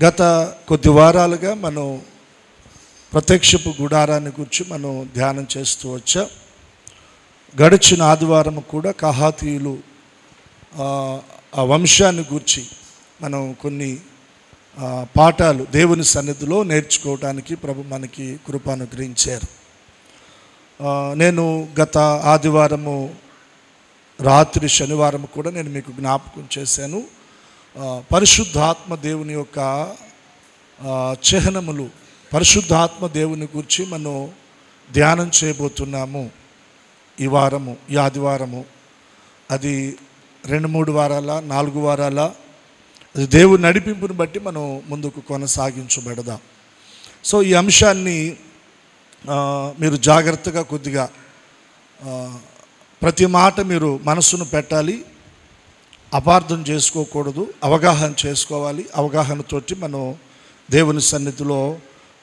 గత కొద్ది వారాలుగా మనం ప్రత్యక్షపు గుడారాన్ని గురించి మనం ధ్యానం చేస్తూ వచ్చాం. గడిచిన ఆదివారం కూడా కహాతీయులు ఆ వంశాన్ని గురించి మనం కొన్ని పాఠాలు దేవుని సన్నిధిలో నేర్చుకోవడానికి ప్రభు మనకి కృప అనుగ్రహించారు. నేను గత ఆదివారము రాత్రి శనివారం కూడా నేను మీకు జ్ఞాపకం చేశాను. పరిశుద్ధాత్మ దేవుని యొక్క చిహ్నములు, పరిశుద్ధాత్మ దేవుని గురించి మనం ధ్యానం చేయబోతున్నాము. ఈ వారము, ఈ ఆదివారము, అది 2-3 వారాల 4 వారాల, అది దేవుని నడిపింపుని బట్టి మనం ముందుకు కొనసాగించబడదాం. సో ఈ అంశాన్ని మీరు జాగ్రత్తగా కొద్దిగా ప్రతి మాట మీరు మనసును పెట్టాలి, అపార్థం చేసుకోకూడదు, అవగాహన చేసుకోవాలి. అవగాహనతోటి మనం దేవుని సన్నిధిలో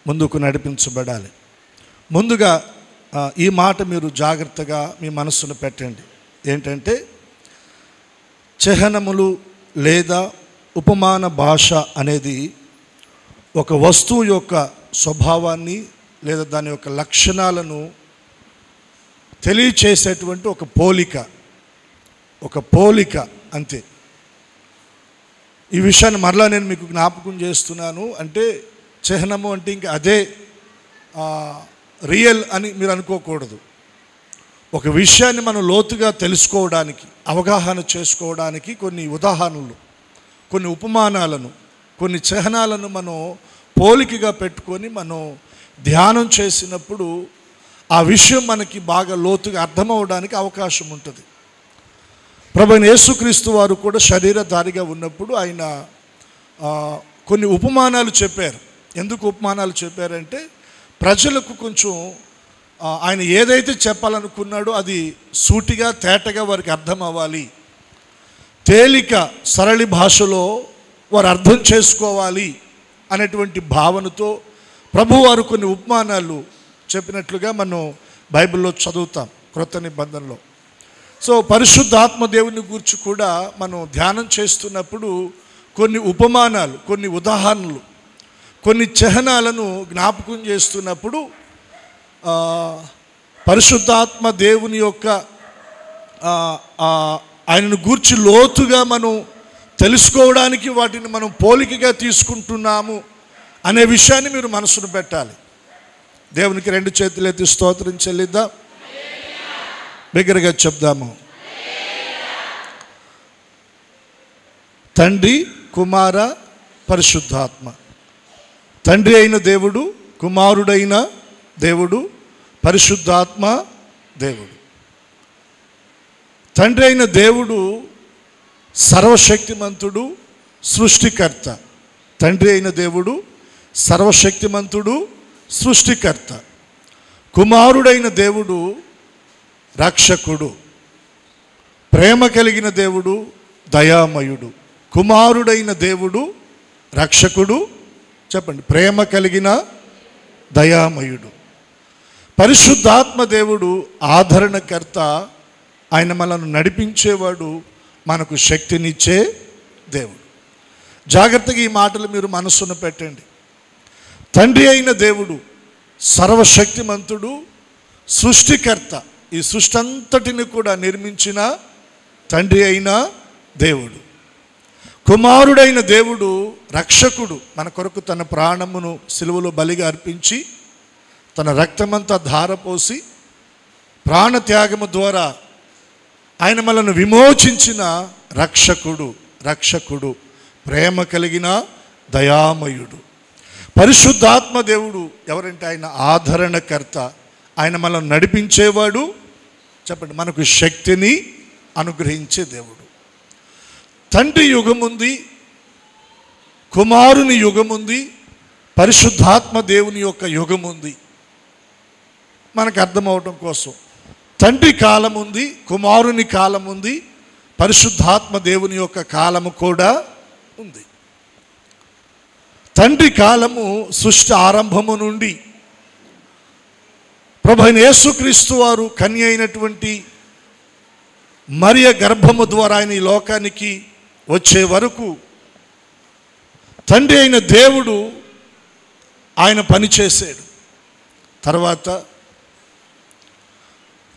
ముందుకు నడిపించబడాలి. ముందుగా ఈ మాట మీరు జాగ్రత్తగా మీ మనస్సును పెట్టండి. ఏంటంటే, చిహ్నములు లేదా ఉపమాన భాష అనేది ఒక వస్తువు యొక్క స్వభావాన్ని లేదా దాని యొక్క లక్షణాలను తెలియచేసేటువంటి ఒక పోలిక అంతే. ఈ విషయాన్ని మరలా నేను మీకు జ్ఞాపకం చేస్తున్నాను. అంటే చిహ్నము అంటే ఇంకా అదే రియల్ అని మీరు అనుకోకూడదు. ఒక విషయాన్ని మనం లోతుగా తెలుసుకోవడానికి, అవగాహన చేసుకోవడానికి కొన్ని ఉదాహరణలు, కొన్ని ఉపమానాలను, కొన్ని చిహ్నాలను మనం పోలికగా పెట్టుకొని మనం ధ్యానం చేసినప్పుడు ఆ విషయం మనకి బాగా లోతుగా అర్థమవడానికి అవకాశం ఉంటుంది. ప్రభువైన యేసుక్రీస్తు వారు కూడా శరీరధారిగా ఉన్నప్పుడు ఆయన కొన్ని ఉపమానాలు చెప్పారు. ఎందుకు ఉపమానాలు చెప్పారంటే, ప్రజలకు కొంచెం ఆయన ఏదైతే చెప్పాలనుకున్నాడో అది సూటిగా తేటగా వారికి అర్థం అవ్వాలి, తేలిక సరళి భాషలో వారు అర్థం చేసుకోవాలి అనేటువంటి భావనతో ప్రభువారు కొన్ని ఉపమానాలు చెప్పినట్లుగా మనం బైబిల్లో చదువుతాం, క్రొత్త నిబంధనలో. సో పరిశుద్ధాత్మ దేవుని గురించి కూడా మనం ధ్యానం చేస్తున్నప్పుడు కొన్ని ఉపమానాలు, కొన్ని ఉదాహరణలు, కొన్ని చిహ్నాలను జ్ఞాపకం చేస్తున్నప్పుడు పరిశుద్ధాత్మ దేవుని యొక్క ఆయనను గూర్చి లోతుగా మనం తెలుసుకోవడానికి వాటిని మనం పోలికగా తీసుకుంటున్నాము అనే విషయాన్ని మీరు మనసును పెట్టాలి. దేవునికి 2 చేతులు ఎత్తి స్తోత్రం చెల్లిద్దాం. బిగ్గరగా చెప్దాము. తండ్రి, కుమార, పరిశుద్ధాత్మ. తండ్రి అయిన దేవుడు, కుమారుడైన దేవుడు, పరిశుద్ధాత్మ దేవుడు. తండ్రి అయిన దేవుడు సర్వశక్తిమంతుడు, సృష్టికర్త. తండ్రి అయిన దేవుడు సర్వశక్తిమంతుడు, సృష్టికర్త. కుమారుడైన దేవుడు రక్షకుడు, ప్రేమ కలిగిన దేవుడు, దయామయుడు. కుమారుడైన దేవుడు రక్షకుడు, చెప్పండి, ప్రేమ కలిగిన దయామయుడు. పరిశుద్ధాత్మ దేవుడు ఆదరణకర్త, ఆయన మనల్ని నడిపించేవాడు, మనకు శక్తినిచ్చే దేవుడు. జాగ్రత్తగా ఈ మాటలు మీరు మనస్సును పెట్టండి. తండ్రి అయిన దేవుడు సర్వశక్తిమంతుడు, సృష్టికర్త. ఈ సృష్టి అంతటిని కూడా నిర్మించిన తండ్రి అయిన దేవుడు. కుమారుడైన దేవుడు రక్షకుడు, మన కొరకు తన ప్రాణమును సిలువలో బలిగా అర్పించి తన రక్తమంతా ధారపోసి ప్రాణత్యాగము ద్వారా ఆయన మనల్ని విమోచించిన రక్షకుడు, ప్రేమ కలిగిన దయామయుడు. పరిశుద్ధాత్మ దేవుడు ఎవరంటే ఆయన ఆదరణకర్త, ఆయన మనల్ని నడిపించేవాడు, చెప్పండి, మనకు శక్తిని అనుగ్రహించే దేవుడు. తండ్రి యుగముంది, కుమారుని యుగముంది, పరిశుద్ధాత్మ దేవుని యొక్క యుగముంది. మనకు అర్థమవటం కోసం తండ్రి కాలం ఉంది, కుమారుని కాలం ఉంది, పరిశుద్ధాత్మ దేవుని యొక్క కాలము కూడా ఉంది. తండ్రి కాలము సృష్టి ఆరంభము నుండి ప్రభువైన యేసుక్రీస్తు వారు కన్య అయినటువంటి మరియ గర్భము ద్వారా ఆయన ఈ లోకానికి వచ్చే వరకు తండ్రి అయిన దేవుడు ఆయన పని చేశాడు. తర్వాత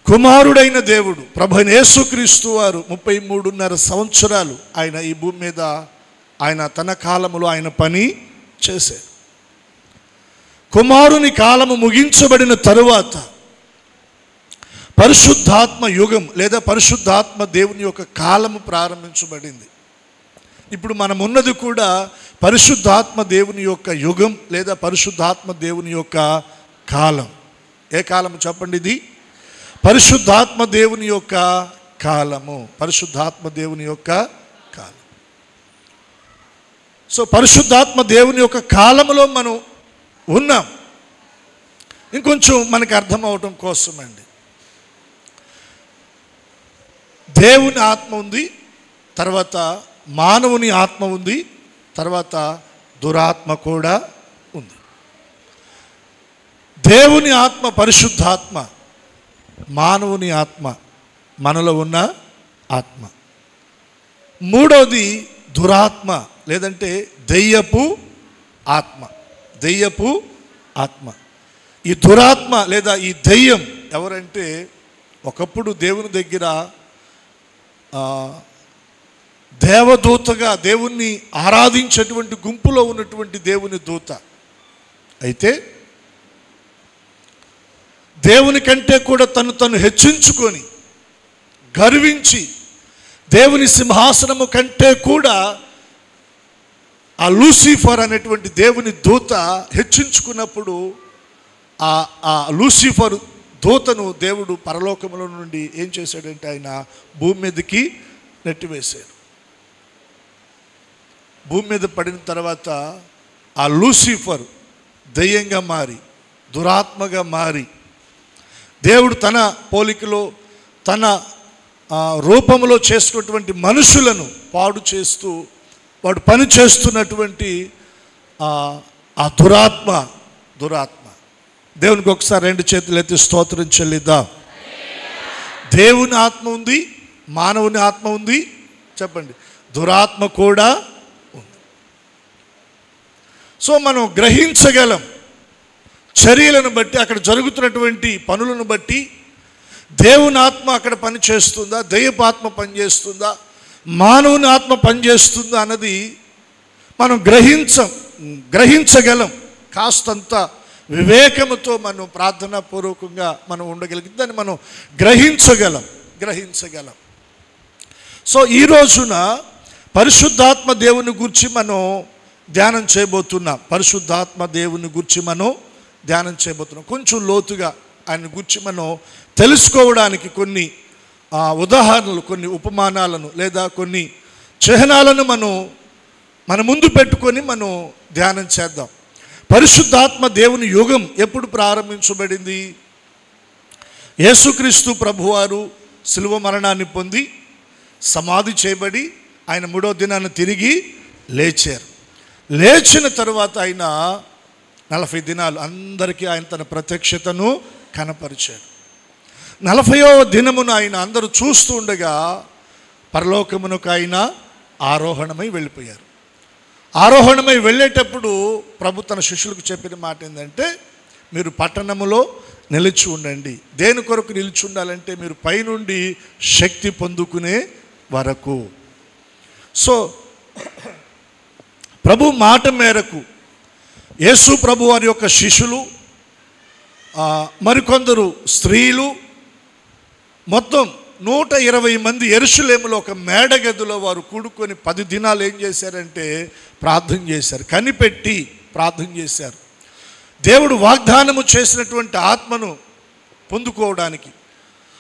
కుమారుడైన దేవుడు ప్రభువైన యేసుక్రీస్తు వారు 33.5 సంవత్సరాలు ఆయన ఈ భూమి మీద ఆయన తన కాలములో ఆయన పని చేశాడు. కుమారుని కాలము ముగించబడిన తరువాత పరిశుద్ధాత్మ యుగం లేదా పరిశుద్ధాత్మ దేవుని యొక్క కాలము ప్రారంభించబడింది. ఇప్పుడు మనం ఉన్నది కూడా పరిశుద్ధాత్మ దేవుని యొక్క యుగం లేదా పరిశుద్ధాత్మ దేవుని యొక్క కాలం. ఏ కాలము చెప్పండి? ఇది పరిశుద్ధాత్మ దేవుని యొక్క కాలము. పరిశుద్ధాత్మ దేవుని యొక్క కాలం. సో పరిశుద్ధాత్మ దేవుని యొక్క కాలములో మనం ఉన్నాం. ఇంకొంచెం మనకి అర్థం అవటం కోసమండి, దేవుని ఆత్మ ఉంది, తర్వాత మానవుని ఆత్మ ఉంది, తర్వాత దురాత్మ కూడా ఉంది. దేవుని ఆత్మ పరిశుద్ధాత్మ, మానవుని ఆత్మ మనలో ఉన్న ఆత్మ. మూడవది దురాత్మ లేదంటే దెయ్యపు ఆత్మ. దెయ్యపు ఆత్మ. ఈ దురాత్మ లేదా ఈ దెయ్యం ఎవరంటే ఒకప్పుడు దేవుని దగ్గర దేవదూతగా దేవుణ్ణి ఆరాధించేటువంటి గుంపులో ఉన్నటువంటి దేవుని దూత. అయితే దేవుని కంటే కూడా తను హెచ్చించుకొని గర్వించి దేవుని సింహాసనము కంటే కూడా ఆ లూసిఫర్ అనేటువంటి దేవుని దూత హెచ్చించుకున్నప్పుడు ఆ లూసిఫర్ దూతను దేవుడు పరలోకములో నుండి ఏం చేశాడంటే ఆయన భూమి మీదకి నెట్టివేశాడు. భూమి మీద పడిన తర్వాత ఆ లూసిఫర్ దయ్యంగా మారి దురాత్మగా మారి దేవుడు తన పోలికలో తన రూపంలో చేసుకున్నటువంటి మనుషులను పాడు చేస్తూ వాడు పని చేస్తున్నటువంటి ఆ దురాత్మ. దేవునికి ఒకసారి 2 చేతులు ఎత్తి స్తోత్రం చెల్లిద్దాం. దేవుని ఆత్మ ఉంది, మానవుని ఆత్మ ఉంది, చెప్పండి, దురాత్మ కూడా ఉంది. సో మనం గ్రహించగలం చర్యలను బట్టి, అక్కడ జరుగుతున్నటువంటి పనులను బట్టి దేవుని ఆత్మ అక్కడ పని చేస్తుందా, దైవపాత్మ పనిచేస్తుందా, మానవుని ఆత్మ పనిచేస్తుందా అన్నది మనం గ్రహించగలం. కాస్తంత వివేకముతో మనం ప్రార్థనాపూర్వకంగా మనం ఉండగలిగితే దాన్ని మనం గ్రహించగలం. సో ఈ రోజున పరిశుద్ధాత్మ దేవుని గురించి మనం ధ్యానం చేయబోతున్నాం. పరిశుద్ధాత్మ దేవుని గురించి మనం ధ్యానం చేయబోతున్నాం. కొంచెం లోతుగా ఆయన గురించి మనం తెలుసుకోవడానికి కొన్ని ఉదాహరణలు, కొన్ని ఉపమానాలను లేదా కొన్ని చిహ్నాలను మన ముందు పెట్టుకొని మనం ధ్యానం చేద్దాం. పరిశుద్ధాత్మ దేవుని యుగం ఎప్పుడు ప్రారంభించబడింది? యేసుక్రీస్తు ప్రభువారు శిలువ మరణాన్ని పొంది సమాధి చేయబడి ఆయన 3వ దినాన తిరిగి లేచారు. లేచిన తరువాత ఆయన 40 దినాలు అందరికీ ఆయన తన ప్రత్యక్షతను కనపరిచాడు. 40వ దినమున ఆయన అందరూ చూస్తూ ఉండగా పరలోకమునకు ఆయన ఆరోహణమై వెళ్ళిపోయారు. ఆరోహణమై వెళ్ళేటప్పుడు ప్రభు తన శిష్యులకు చెప్పిన మాట ఏంటంటే, మీరు పట్టణములో నిలిచి ఉండండి. దేని కొరకు నిలిచి ఉండాలంటే మీరు పైనుండి శక్తి పొందుకునే వరకు. సో ప్రభు మాట మేరకు యేసు ప్రభు వారి యొక్క శిష్యులు, మరికొందరు స్త్రీలు, మొత్తం 120 మంది యెరూషలేములో ఒక మేడగదిలో వారు కూడుకొని 10 దినాలు ఏం చేశారంటే ప్రార్థన చేశారు. కనిపెట్టి ప్రార్థన చేశారు. దేవుడు వాగ్దానము చేసినటువంటి ఆత్మను పొందుకోవడానికి,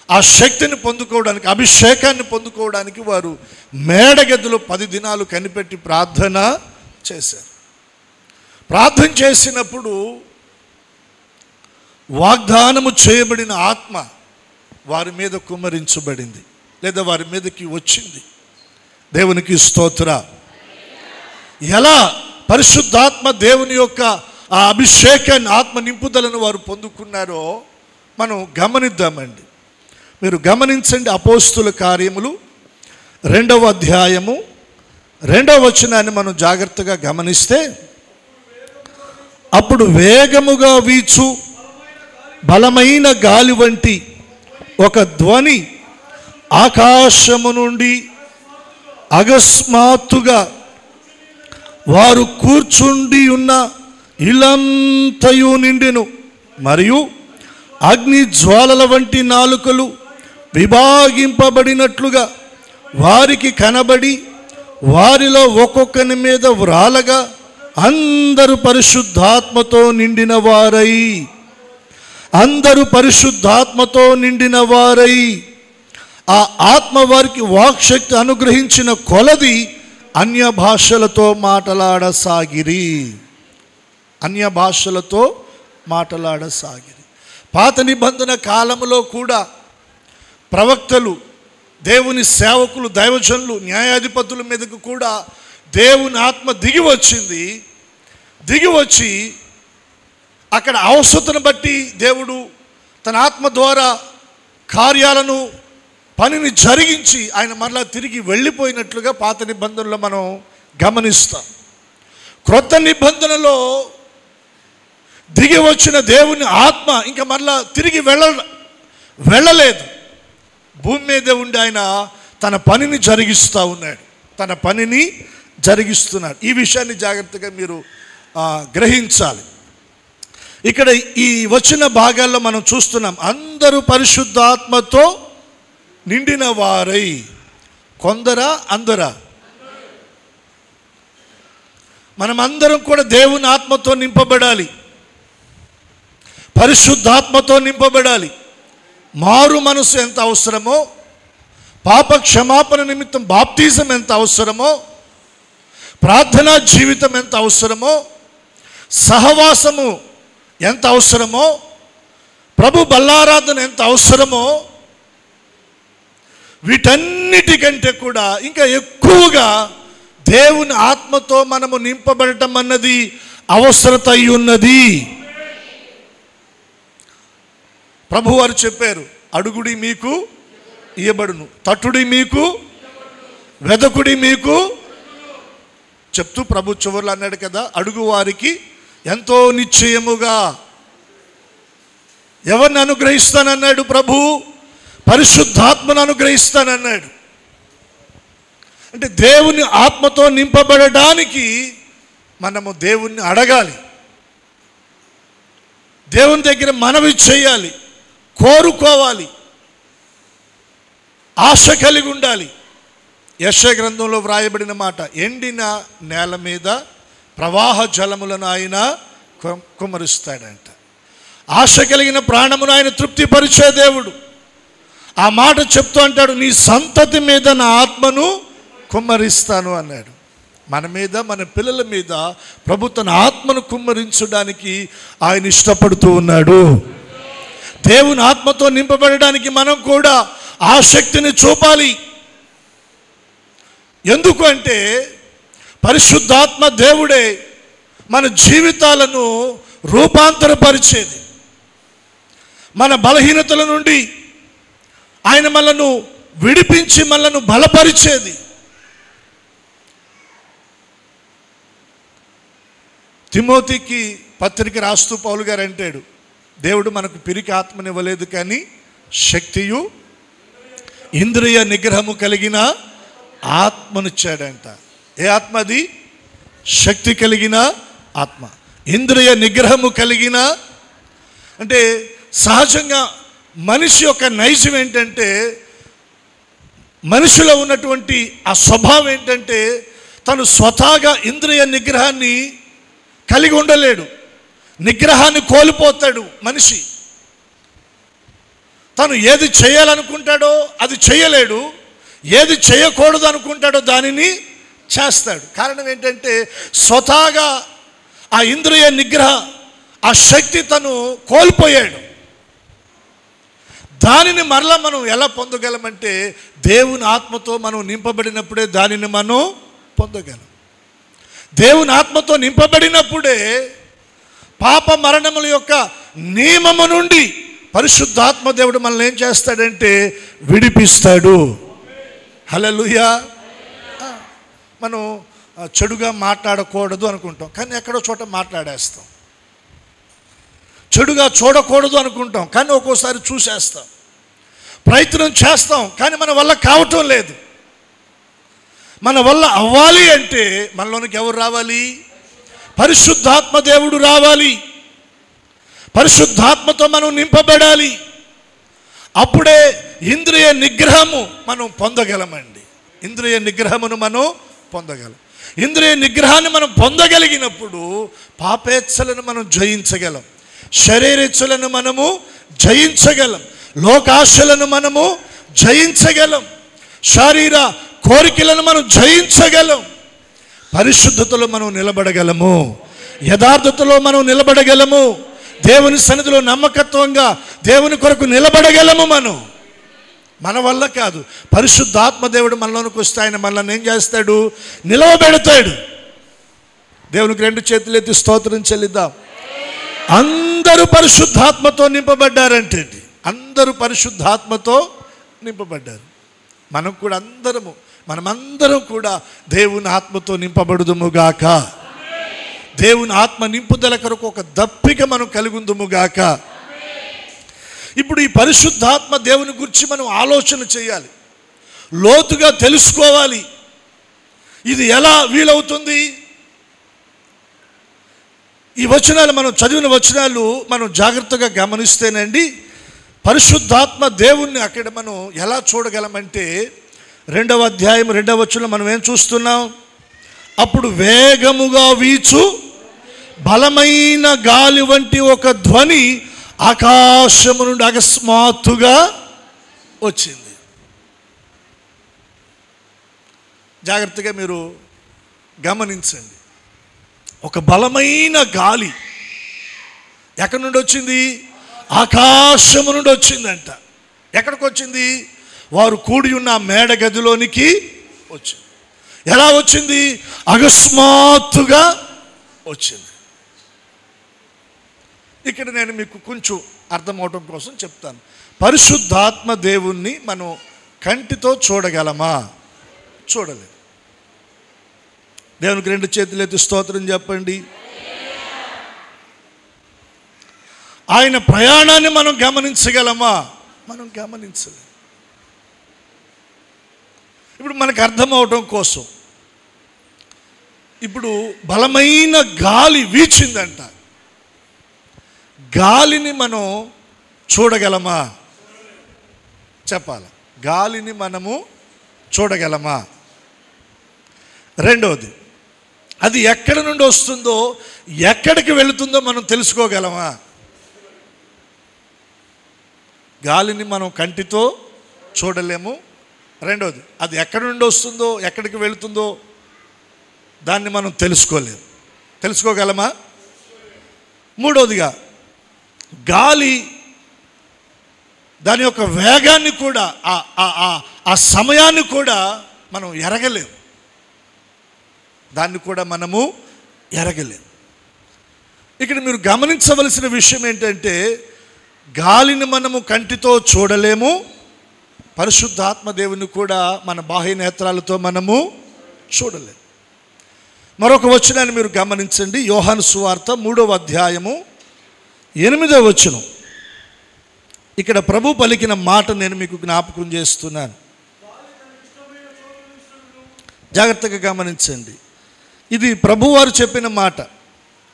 ఆ శక్తిని పొందుకోవడానికి, అభిషేకాన్ని పొందుకోవడానికి వారు మేడగదిలో 10 దినాలు కనిపెట్టి ప్రార్థన చేశారు. ప్రార్థన చేసినప్పుడు వాగ్దానము చేయబడిన ఆత్మ వారి మీద కుమ్మరించబడింది లేదా వారి మీదకి వచ్చింది. దేవునికి స్తోత్ర. ఎలా పరిశుద్ధాత్మ దేవుని యొక్క ఆ అభిషేకాన్ని, ఆత్మ నింపుదలను వారు పొందుకున్నారో మనం గమనిద్దామండి. మీరు గమనించండి. అపోస్తుల కార్యములు 2వ అధ్యాయము 2వ వచనాన్ని మనం జాగ్రత్తగా గమనిస్తే, అప్పుడు వేగముగా వీచు బలమైన గాలి వంటి ఒక ధ్వని ఆకాశము నుండి అకస్మాత్తుగా వారు కూర్చుండి ఉన్న ఇల్లంతయు నిండెను. మరియు అగ్ని జ్వాలల వంటి నాలుకలు విభాగింపబడినట్లుగా వారికి కనబడి వారిలో ఒక్కొక్కని మీద వ్రాలగా అందరూ పరిశుద్ధాత్మతో నిండిన వారై ఆ ఆత్మ వారికి వాక్శక్తి అనుగ్రహించిన కొలది అన్య భాషలతో మాటలాడసాగిరి. పాత నిబంధన కాలంలో కూడా ప్రవక్తలు, దేవుని సేవకులు, దైవజనులు, న్యాయాధిపతుల మీదకు కూడా దేవుని ఆత్మ దిగి వచ్చి అక్కడ అవసరతను బట్టి దేవుడు తన ఆత్మ ద్వారా కార్యాలను, పనిని జరిగించి ఆయన మరలా తిరిగి వెళ్ళిపోయినట్లుగా పాత నిబంధనలో మనం గమనిస్తాం. క్రొత్త నిబంధనలో దిగి వచ్చిన దేవుని ఆత్మ ఇంకా మరలా తిరిగి వెళ్ళలేదు. భూమి మీద ఉండి ఆయన తన పనిని జరిగిస్తున్నాడు. ఈ విషయాన్ని జాగ్రత్తగా మీరు గ్రహించాలి. ఇక్కడ ఈ వచ్చిన భాగాల్లో మనం చూస్తున్నాం, అందరూ పరిశుద్ధాత్మతో నిండిన వారై. కొందరా అందరా? మనమందరం కూడా దేవుని ఆత్మతో నింపబడాలి, పరిశుద్ధాత్మతో నింపబడాలి. మారు మనసు ఎంత అవసరమో, పాప క్షమాపణ నిమిత్తం బాప్తిజం ఎంత అవసరమో, ప్రార్థనా జీవితం ఎంత అవసరమో, సహవాసము ఎంత అవసరమో, ప్రభు బల్లారాధన ఎంత అవసరమో, వీటన్నిటికంటే కూడా ఇంకా ఎక్కువగా దేవుని ఆత్మతో మనము నింపబడటం అన్నది అవసరత అయి ఉన్నది. ప్రభు వారు చెప్పారు, అడుగుడి మీకు ఇయ్యబడును, తట్టుడి మీకు, వెదకుడి మీకు చెప్తూ ప్రభు చివర్లు అన్నాడు కదా, అడుగు వారికి ఎంతో నిశ్చయముగా. ఎవరిని అనుగ్రహిస్తానన్నాడు ప్రభు? పరిశుద్ధాత్మను అనుగ్రహిస్తానన్నాడు. అంటే దేవుని ఆత్మతో నింపబడడానికి మనము దేవుణ్ణి అడగాలి, దేవుని దగ్గర మనవి చేయాలి, కోరుకోవాలి, ఆశ కలిగి ఉండాలి. యెషయా గ్రంథంలో వ్రాయబడిన మాట, ఎండిన నేల మీద ప్రవాహ జలములను ఆయన కుమ్మరిస్తాడంట. ఆశ కలిగిన ప్రాణమును ఆయన తృప్తిపరిచే దేవుడు. ఆ మాట చెప్తూ అంటాడు, నీ సంతతి మీద నా ఆత్మను కుమ్మరిస్తాను అన్నాడు. మన మీద, మన పిల్లల మీద ప్రభు తన ఆత్మను కుమ్మరించడానికి ఆయన ఇష్టపడుతూ ఉన్నాడు. దేవుని ఆత్మతో నింపబడడానికి మనం కూడా ఆ శక్తిని చూపాలి. ఎందుకు అంటే పరిశుద్ధాత్మ దేవుడే మన జీవితాలను రూపాంతరపరిచేది. మన బలహీనతల నుండి ఆయన మనను విడిపించి మనను బలపరిచేది. తిమోతికి పత్రిక రాస్తూ పౌలు గారు అంటాడు, దేవుడు మనకు పిరికి ఆత్మనివ్వలేదు కానీ శక్తియు ఇంద్రియ నిగ్రహము కలిగిన ఆత్మనిచ్చాడంట. ఏ ఆత్మ అది? శక్తి కలిగిన ఆత్మ, ఇంద్రియ నిగ్రహము కలిగిన. అంటే సహజంగా మనిషి యొక్క నైజం ఏంటంటే, మనిషిలో ఉన్నటువంటి ఆ స్వభావం ఏంటంటే, తను స్వతహాగా ఇంద్రియ నిగ్రహాన్ని కలిగి ఉండలేడు, నిగ్రహాన్ని కోల్పోతాడు మనిషి. తను ఏది చేయాలనుకుంటాడో అది చేయలేడు, ఏది చేయకూడదు అనుకుంటాడో దానిని చేస్తాడు. కారణం ఏంటంటే స్వతహాగా ఆ ఇంద్రియ నిగ్రహ, ఆ శక్తి తను కోల్పోయాడు. దానిని మరలా మనం ఎలా పొందగలమంటే దేవుని ఆత్మతో మనం నింపబడినప్పుడే దానిని మనం పొందగలం. దేవుని ఆత్మతో నింపబడినప్పుడే పాప మరణముల యొక్క నియమము నుండి పరిశుద్ధాత్మ దేవుడు మనల్ని ఏం చేస్తాడంటే విడిపిస్తాడు. హల్లెలూయా. మనం చెడుగా మాట్లాడకూడదు అనుకుంటాం, కానీ ఎక్కడో చోట మాట్లాడేస్తాం. చెడుగా చూడకూడదు అనుకుంటాం, కానీ ఒక్కోసారి చూసేస్తాం. ప్రయత్నం చేస్తాం, కానీ మన వల్ల కావటం లేదు. మన వల్ల అవ్వాలి అంటే మనలోనికి ఎవరు రావాలి? పరిశుద్ధాత్మ దేవుడు రావాలి. పరిశుద్ధాత్మతో మనం నింపబడాలి. అప్పుడే ఇంద్రియ నిగ్రహము మనం పొందగలమండి. ఇంద్రియ నిగ్రహమును మనం పొందగలం. ఇంద్రియ నిగ్రహాన్ని మనం పొందగలిగినప్పుడు పాపేచ్ఛలను మనం జయించగలం, శరీరేచ్ఛలను మనము జయించగలం, లోకాశలను మనము జయించగలం, శరీర కోరికలను మనం జయించగలం. పరిశుద్ధతలో మనం నిలబడగలము, యథార్థతలో మనం నిలబడగలము, దేవుని సన్నిధిలో నమ్మకత్వంగా దేవుని కొరకు నిలబడగలము. మన వల్ల కాదు, పరిశుద్ధాత్మ దేవుడు మనలోనికి వస్తే ఆయన మనల్ని ఏం చేస్తాడు? నిలవబెడతాడు. దేవునికి 2 చేతులు ఎత్తి స్తోత్రం చెల్లిద్దాం. అందరూ పరిశుద్ధాత్మతో నింపబడ్డారంటే, అందరూ పరిశుద్ధాత్మతో నింపబడ్డారు. మనం కూడా మనమందరం కూడా దేవుని ఆత్మతో నింపబడుదుముగాక. దేవుని ఆత్మ నింపుదల కొరకు ఒక దప్పిక మనం కలిగుందుముగాక. ఇప్పుడు ఈ పరిశుద్ధాత్మ దేవుని గురించి మనం ఆలోచన చేయాలి, లోతుగా తెలుసుకోవాలి. ఇది ఎలా వీలవుతుంది? ఈ వచనాలు మనం చదివిన వచనాలు మనం జాగ్రత్తగా గమనిస్తేనండి, పరిశుద్ధాత్మ దేవుణ్ణి అక్కడ మనం ఎలా చూడగలమంటే 2వ అధ్యాయం 2వ వచనంలో మనం ఏం చూస్తున్నాం? అప్పుడు వేగముగా వీచు బలమైన గాలి వంటి ఒక ధ్వని ఆకాశము నుండి అకస్మాత్తుగా వచ్చింది. జాగ్రత్తగా మీరు గమనించండి. ఒక బలమైన గాలి ఎక్కడి నుండి వచ్చింది? ఆకాశము నుండి వచ్చిందంట. ఎక్కడికి వచ్చింది? వారు కూడి ఉన్న మేడ గదిలోనికి వచ్చింది. ఎలా వచ్చింది? అకస్మాత్తుగా వచ్చింది. ఇక్కడ నేను మీకు కొంచెం అర్థమవటం కోసం చెప్తాను. పరిశుద్ధాత్మ దేవుణ్ణి మనం కంటితో చూడగలమా? చూడలేదు. దేవునికి 2 చేతులు ఎత్తి స్తోత్రం చెప్పండి. ఆయన ప్రయాణాన్ని మనం గమనించగలమా? మనం గమనించలేం. ఇప్పుడు మనకు అర్థమవటం కోసం, ఇప్పుడు బలమైన గాలి వీచిందంట. గాలిని మనం చూడగలమా? చెప్పాలి. గాలిని మనము చూడగలమా? రెండవది, అది ఎక్కడి నుండి వస్తుందో, ఎక్కడికి వెళుతుందో మనం తెలుసుకోగలమా? గాలిని మనం కంటితో చూడలేము. రెండవది, అది ఎక్కడి నుండి వస్తుందో, ఎక్కడికి వెళుతుందో దాన్ని మనం తెలుసుకోలేము. తెలుసుకోగలమా? మూడవదిగా, గాలి దాని యొక్క వేగాన్ని కూడా, ఆ సమయాన్ని కూడా మనం ఎరగలేము. దాన్ని కూడా మనము ఎరగలేము. ఇక్కడ మీరు గమనించవలసిన విషయం ఏంటంటే, గాలిని మనము కంటితో చూడలేము, పరిశుద్ధాత్మ దేవుని కూడా మన బాహ్య నేత్రాలతో మనము చూడలేము. మరొక వచనాన్ని మీరు గమనించండి. యోహాను సువార్త 3వ అధ్యాయము 8వ వచనం. ఇక్కడ ప్రభు పలికిన మాట నేను మీకు జ్ఞాపకం చేస్తున్నాను. జాగ్రత్తగా గమనించండి. ఇది ప్రభువారు చెప్పిన మాట.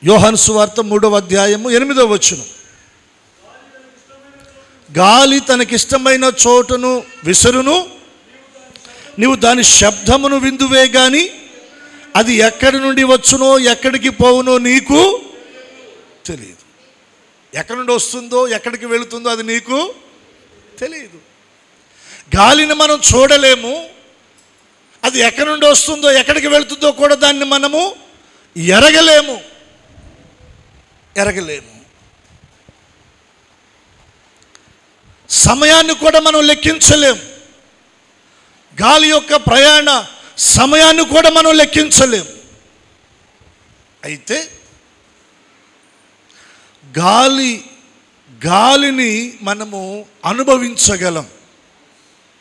యోహాను సువార్త 3వ అధ్యాయము 8వ వచనం. గాలి తనకిష్టమైన చోటును విసురును, నీవు దాని శబ్దమును విందువే గాని అది ఎక్కడి నుండి వచ్చునో ఎక్కడికి పోవునో నీకు తెలియదు. ఎక్కడి నుండి వస్తుందో ఎక్కడికి వెళుతుందో అది నీకు తెలియదు. గాలిని మనం చూడలేము, అది ఎక్కడి నుండి వస్తుందో ఎక్కడికి వెళుతుందో కూడా దాన్ని మనము ఎరగలేము. సమయాన్ని కూడా మనం లెక్కించలేము. గాలి యొక్క ప్రయాణ సమయాన్ని కూడా మనం లెక్కించలేము. అయితే గాలిని మనము అనుభవించగలం.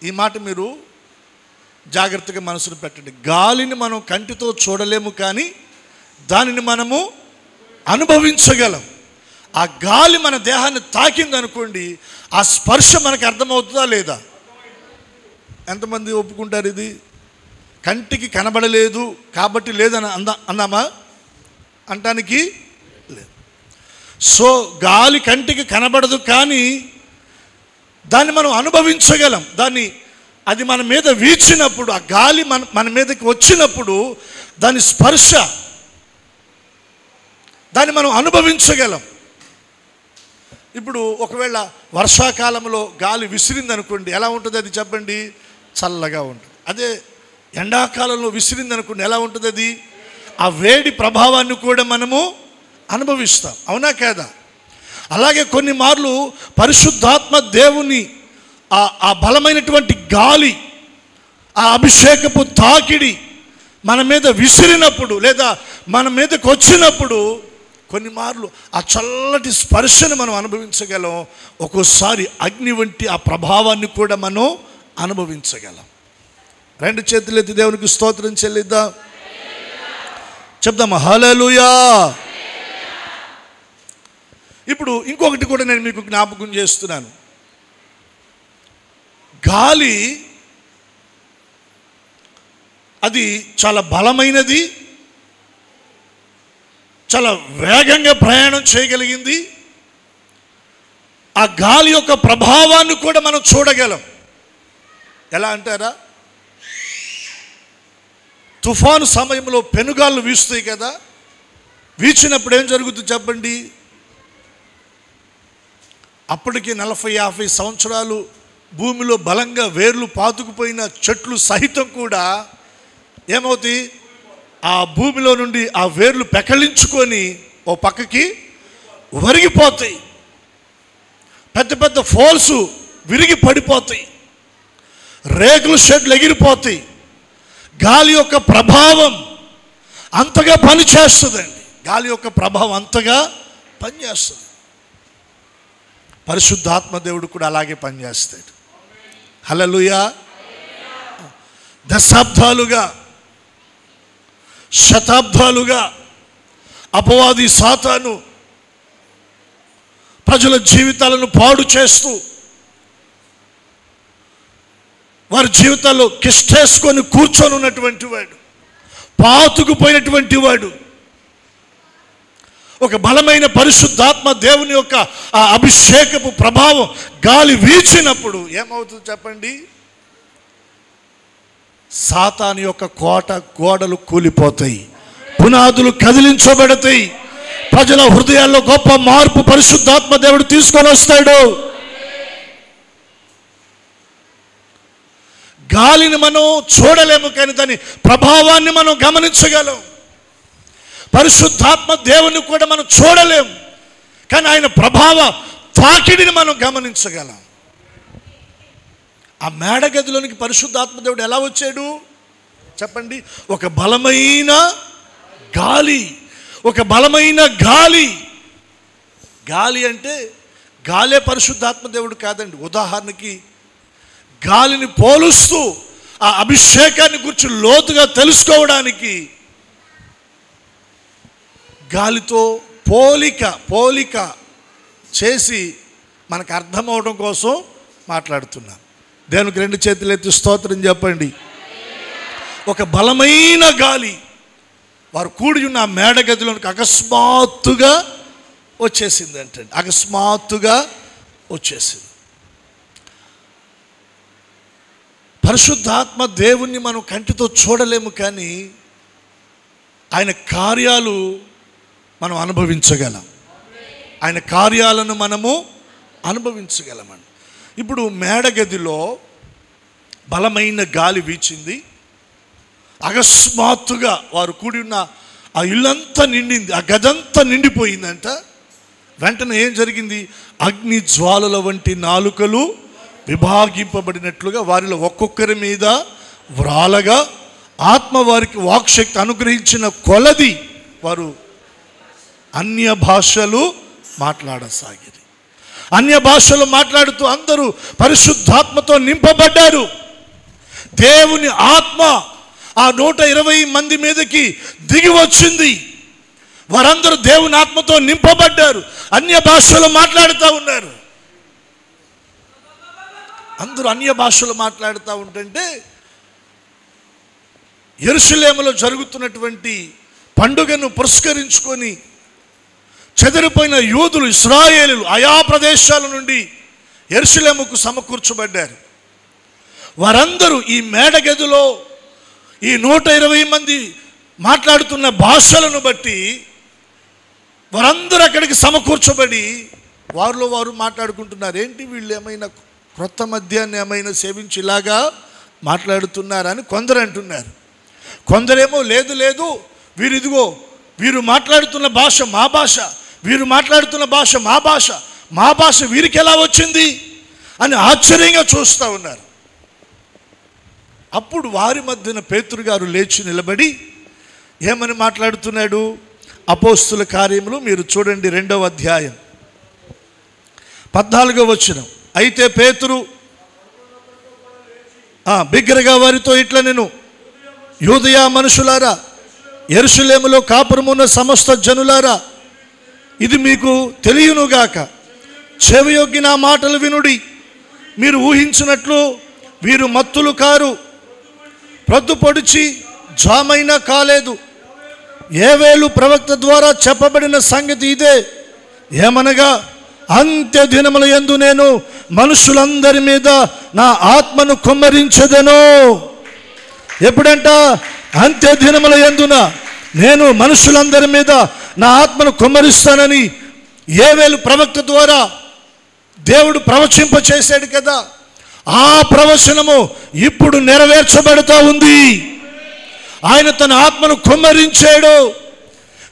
ఈ మాట మీరు జాగ్రత్తగా మనసును పెట్టండి. గాలిని మనం కంటితో చూడలేము, కానీ దానిని మనము అనుభవించగలం. ఆ గాలి మన దేహాన్ని తాకిందనుకోండి, ఆ స్పర్శ మనకు అర్థమవుతుందా లేదా? ఎంతమంది ఒప్పుకుంటారు? ఇది కంటికి కనబడలేదు కాబట్టి లేదని అన్నామా? అంటానికి లేదు. సో గాలి కంటికి కనబడదు, కానీ దాన్ని మనం అనుభవించగలం. అది మన మీద వీచినప్పుడు, ఆ గాలి మన మీదకి వచ్చినప్పుడు దాని స్పర్శ, దాన్ని మనం అనుభవించగలం. ఇప్పుడు ఒకవేళ వర్షాకాలంలో గాలి విసిరింది అనుకోండి, ఎలా ఉంటుంది అది చెప్పండి? చల్లగా ఉంటుంది. అదే ఎండాకాలంలో విసిరింది అనుకోండి, ఎలా ఉంటుంది అది? ఆ వేడి ప్రభావాన్ని కూడా మనము అనుభవిస్తాం, అవునా కాదా? అలాగే కొన్ని మార్లు పరిశుద్ధాత్మ దేవుని ఆ బలమైనటువంటి గాలి, ఆ అభిషేకపు తాకిడి మన మీద విసిరినప్పుడు, లేదా మన మీదకి వచ్చినప్పుడు, కొన్ని మార్లు ఆ చల్లటి స్పర్శను మనం అనుభవించగలం. ఒక్కోసారి అగ్ని వంటి ఆ ప్రభావాన్ని కూడా మనం అనుభవించగలం. రెండు చేతులు ఎత్తి దేవునికి స్తోత్రం చెల్లిద్దాం, చెప్దామా హల్లెలూయా. ఇప్పుడు ఇంకొకటి కూడా నేను మీకు జ్ఞాపకం చేస్తున్నాను. గాలి అది చాలా బలమైనది, చాలా వేగంగా ప్రయాణం చేయగలిగింది. ఆ గాలి యొక్క ప్రభావాన్ని కూడా మనం చూడగలం. ఎలా అంటారా? తుఫాను సమయంలో పెనుగాళ్ళు వీస్తాయి కదా, వీచినప్పుడు ఏం జరుగుతుంది చెప్పండి? అప్పటికి 40-50 సంవత్సరాలు భూమిలో బలంగా వేర్లు పాతుకుపోయిన చెట్లు సహితం కూడా ఏమవుతాయి? ఆ భూమిలో నుండి ఆ వేర్లు పెకలించుకొని ఓ పక్కకి ఒరిగిపోతాయి. పెద్ద పెద్ద ఫోల్స్ విరిగి పడిపోతాయి, రేకుల షెడ్లు ఎగిరిపోతాయి. గాలి యొక్క ప్రభావం అంతగా పనిచేస్తుందండి. గాలి యొక్క ప్రభావం అంతగా పనిచేస్తుంది. పరిశుద్ధాత్మ దేవుడు కూడా అలాగే పనిచేస్తాడు. హల్లెలూయా. దశాబ్దాలుగా, శతాబ్దాలుగా అపవాది సాతాను ప్రజల జీవితాలను పాడు చేస్తూ, వారి జీవితాల్లో కిష్టేసుకొని కూర్చొని ఉన్నటువంటి వాడు, పాతుకుపోయినటువంటి వాడు, ఒక బలమైన పరిశుద్ధాత్మ దేవుని యొక్క ఆ అభిషేకపు ప్రభావం గాలి వీచినప్పుడు ఏమవుతుంది చెప్పండి? సాతాను యొక్క గోడలు కూలిపోతాయి, పునాదులు కదిలించబడతాయి. ప్రజల హృదయాల్లో గొప్ప మార్పు పరిశుద్ధాత్మ దేవుడు తీసుకొని వస్తాడు. గాలిని మనం చూడలేము, కానీ దాని ప్రభావాన్ని మనం గమనించగలం. పరిశుద్ధాత్మ దేవుని కూడా మనం చూడలేము, కానీ ఆయన ప్రభావ తాకిడిని మనం గమనించగలం. ఆ మేడగదిలోనికి పరిశుద్ధాత్మ దేవుడు ఎలా వచ్చాడు చెప్పండి? ఒక బలమైన గాలి, ఒక బలమైన గాలి. గాలి అంటే గాలే పరిశుద్ధాత్మ దేవుడు కాదండి. ఉదాహరణకి గాలిని పోలుస్తూ ఆ అభిషేకాన్ని గురించి లోతుగా తెలుసుకోవడానికి గాలితో పోలిక చేసి మనకు అర్థమవడం కోసం మాట్లాడుతున్నాం. దేవునికి రెండు చేతులు ఎత్తి స్తోత్రం చెప్పండి. ఒక బలమైన గాలి వారు కూడి ఉన్న ఆ మేడగదిలోనికి అకస్మాత్తుగా వచ్చేసింది అంటండి. అకస్మాత్తుగా వచ్చేసింది. పరిశుద్ధాత్మ దేవుణ్ణి మనం కంటితో చూడలేము, కానీ ఆయన కార్యాలు మనం అనుభవించగలం. ఆయన కార్యాలను మనము అనుభవించగలమండి. ఇప్పుడు మేడగదిలో బలమైన గాలి వీచింది. అకస్మాత్తుగా వారు కూడి ఉన్న ఆ ఇల్లంతా నిండింది, ఆ గదంతా నిండిపోయిందంట. వెంటనే ఏం జరిగింది? అగ్ని జ్వాలల వంటి నాలుకలు విభాగింపబడినట్లుగా వారిలో ఒక్కొక్కరి మీద వ్రాలగా, ఆత్మ వారికి వాక్శక్తి అనుగ్రహించిన కొలది వారు అన్య భాషలు మాట్లాడసాగిరి. అన్య భాషలు మాట్లాడుతూ అందరూ పరిశుద్ధాత్మతో నింపబడ్డారు. దేవుని ఆత్మ ఆ 120 మంది మీదకి దిగి వచ్చింది. వారందరూ దేవుని ఆత్మతో నింపబడ్డారు. అన్య భాషలు మాట్లాడుతూ ఉన్నారు. అందరూ అన్య భాషలు మాట్లాడుతూ ఉంటుంటే యెరూషలేములో జరుగుతున్నటువంటి పండుగను పురస్కరించుకొని చెదిరిపోయిన యూదులు, ఇశ్రాయేలీయులు ఆయా ప్రదేశాల నుండి యెరూషలేముకు సమకూర్చబడ్డారు. వారందరూ ఈ మేడగదిలో ఈ 120 మంది మాట్లాడుతున్న భాషలను బట్టి వారందరూ అక్కడికి సమకూర్చబడి వారిలో వారు మాట్లాడుకుంటున్నారు. ఏంటి వీళ్ళు ఏమైనా క్రొత్త మద్యాన్ని ఏమైనా సేవించి ఇలాగా మాట్లాడుతున్నారని కొందరు అంటున్నారు. కొందరేమో లేదు లేదు, వీరిదిగో వీరు మాట్లాడుతున్న భాష మా భాష, వీరు మాట్లాడుతున్న భాష మా భాష, మా భాష వీరికి ఎలా వచ్చింది అని ఆశ్చర్యంగా చూస్తూ ఉన్నారు. అప్పుడు వారి మధ్యన పేతురు గారు లేచి నిలబడి ఏమని మాట్లాడుతున్నాడు? అపోస్తుల కార్యములు మీరు చూడండి 2వ అధ్యాయం 14వ వచనం. అయితే పేతురు బిగ్గరగా వారితో ఇట్లా, నేను యూదయ మనుషులారా, యెరూషలేములో కాపురమున్న సమస్త జనులారా, ఇది మీకు తెలియనుగాక. చెవియొగ్గి నా మాటలు వినుడి. మీరు ఊహించినట్లు వీరు మత్తులు కారు, ప్రొద్దు పొడిచి జామైనా కాలేదు. యోవేలు ప్రవక్త ద్వారా చెప్పబడిన సంగతి ఇదే, ఏమనగా అంత్య దినముల యందు నేను మనుషులందరి మీద నా ఆత్మను కుమ్మరించెదను. ఎప్పుడంట? అంత్య దినముల యందున నేను మనుషులందరి మీద నా ఆత్మను కుమ్మరిస్తానని యోవేలు ప్రవక్త ద్వారా దేవుడు ప్రవచింప చేశాడు కదా. ఆ ప్రవచనము ఇప్పుడు నెరవేర్చబడుతూ ఉంది. ఆయన తన ఆత్మను కుమ్మరించాడు.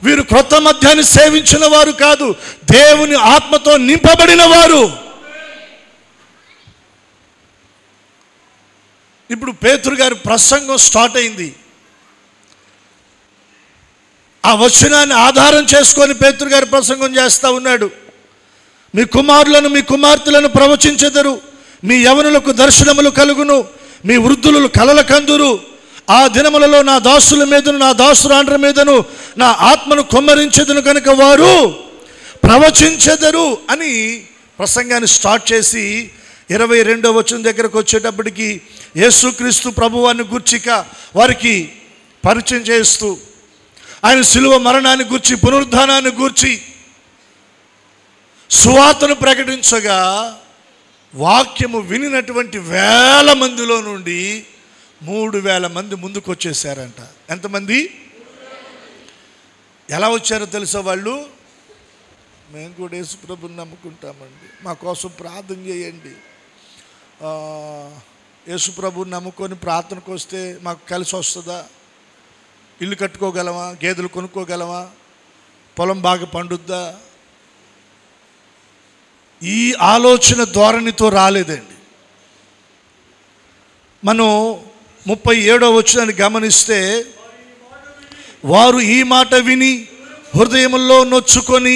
వీరు క్రొత్త మద్యాన్ని సేవించిన వారు కాదు, దేవుని ఆత్మతో నింపబడిన వారు. ఇప్పుడు పేతురు గారి ప్రసంగం స్టార్ట్ అయింది. ఆ వచనాన్ని ఆధారం చేసుకొని పేతురు గారి ప్రసంగం చేస్తూ ఉన్నాడు. మీ కుమారులను మీ కుమార్తెలను ప్రవచించెదరు, మీ యవనులకు దర్శనములు కలుగును, మీ వృద్ధులు కలల కందురు. ఆ దినములలో నా దాసుల మీదను నా దాసురాండ్ర మీదను నా ఆత్మను కుమ్మరించెదను కనుక వారు ప్రవచించెదరు అని ప్రసంగాన్ని స్టార్ట్ చేసి 22వ వచనం దగ్గరకు వచ్చేటప్పటికి యేసుక్రీస్తు ప్రభువాన్ని గూర్చిక వారికి పరిచయం చేస్తూ ఆయన శిలువ మరణాన్ని గూర్చి పునరుద్ధానాన్ని గూర్చి సువార్తను ప్రకటించగా వాక్యము వినినటువంటి వేల మందిలో నుండి 3000 మంది ముందుకు వచ్చేసారంట. ఎంతమంది? ఎలా వచ్చారో తెలుసా వాళ్ళు? మేము కూడా యేసు ప్రభుని నమ్ముకుంటామండి, మా కోసం ప్రార్థన చేయండి. యేసు ప్రభుని నమ్ముకొని ప్రార్థనకు వస్తే మాకు కలిసి వస్తుందా? ఇల్లు కట్టుకోగలమా? గేదెలు కొనుక్కోగలమా? పొలం బాగా పండుద్దా? ఈ ఆలోచన ధోరణితో రాలేదండి. మనం 37వ వచనాన్ని గమనిస్తే, వారు ఈ మాట విని హృదయములో నొచ్చుకొని,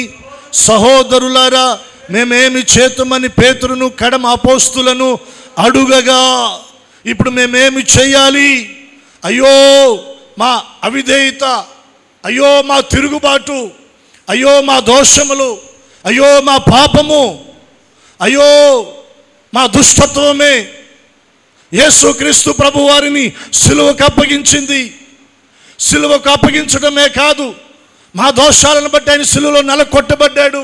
సహోదరులారా మేమేమి చేతుమని పేతురును కడమ అపోస్తులను అడుగగా, ఇప్పుడు మేమేమి చేయాలి? అయ్యో మా అవిధేయత, అయ్యో మా తిరుగుబాటు, అయ్యో మా దోషములు, అయ్యో మా పాపము, అయ్యో మా దుష్టత్వమే యేసుక్రీస్తు ప్రభు వారిని సిలువకు అప్పగించింది. సిలువకు అప్పగించడమే కాదు, మా దోషాలను బట్టి ఆయన సిలువలో నలకొట్టబడ్డాడు,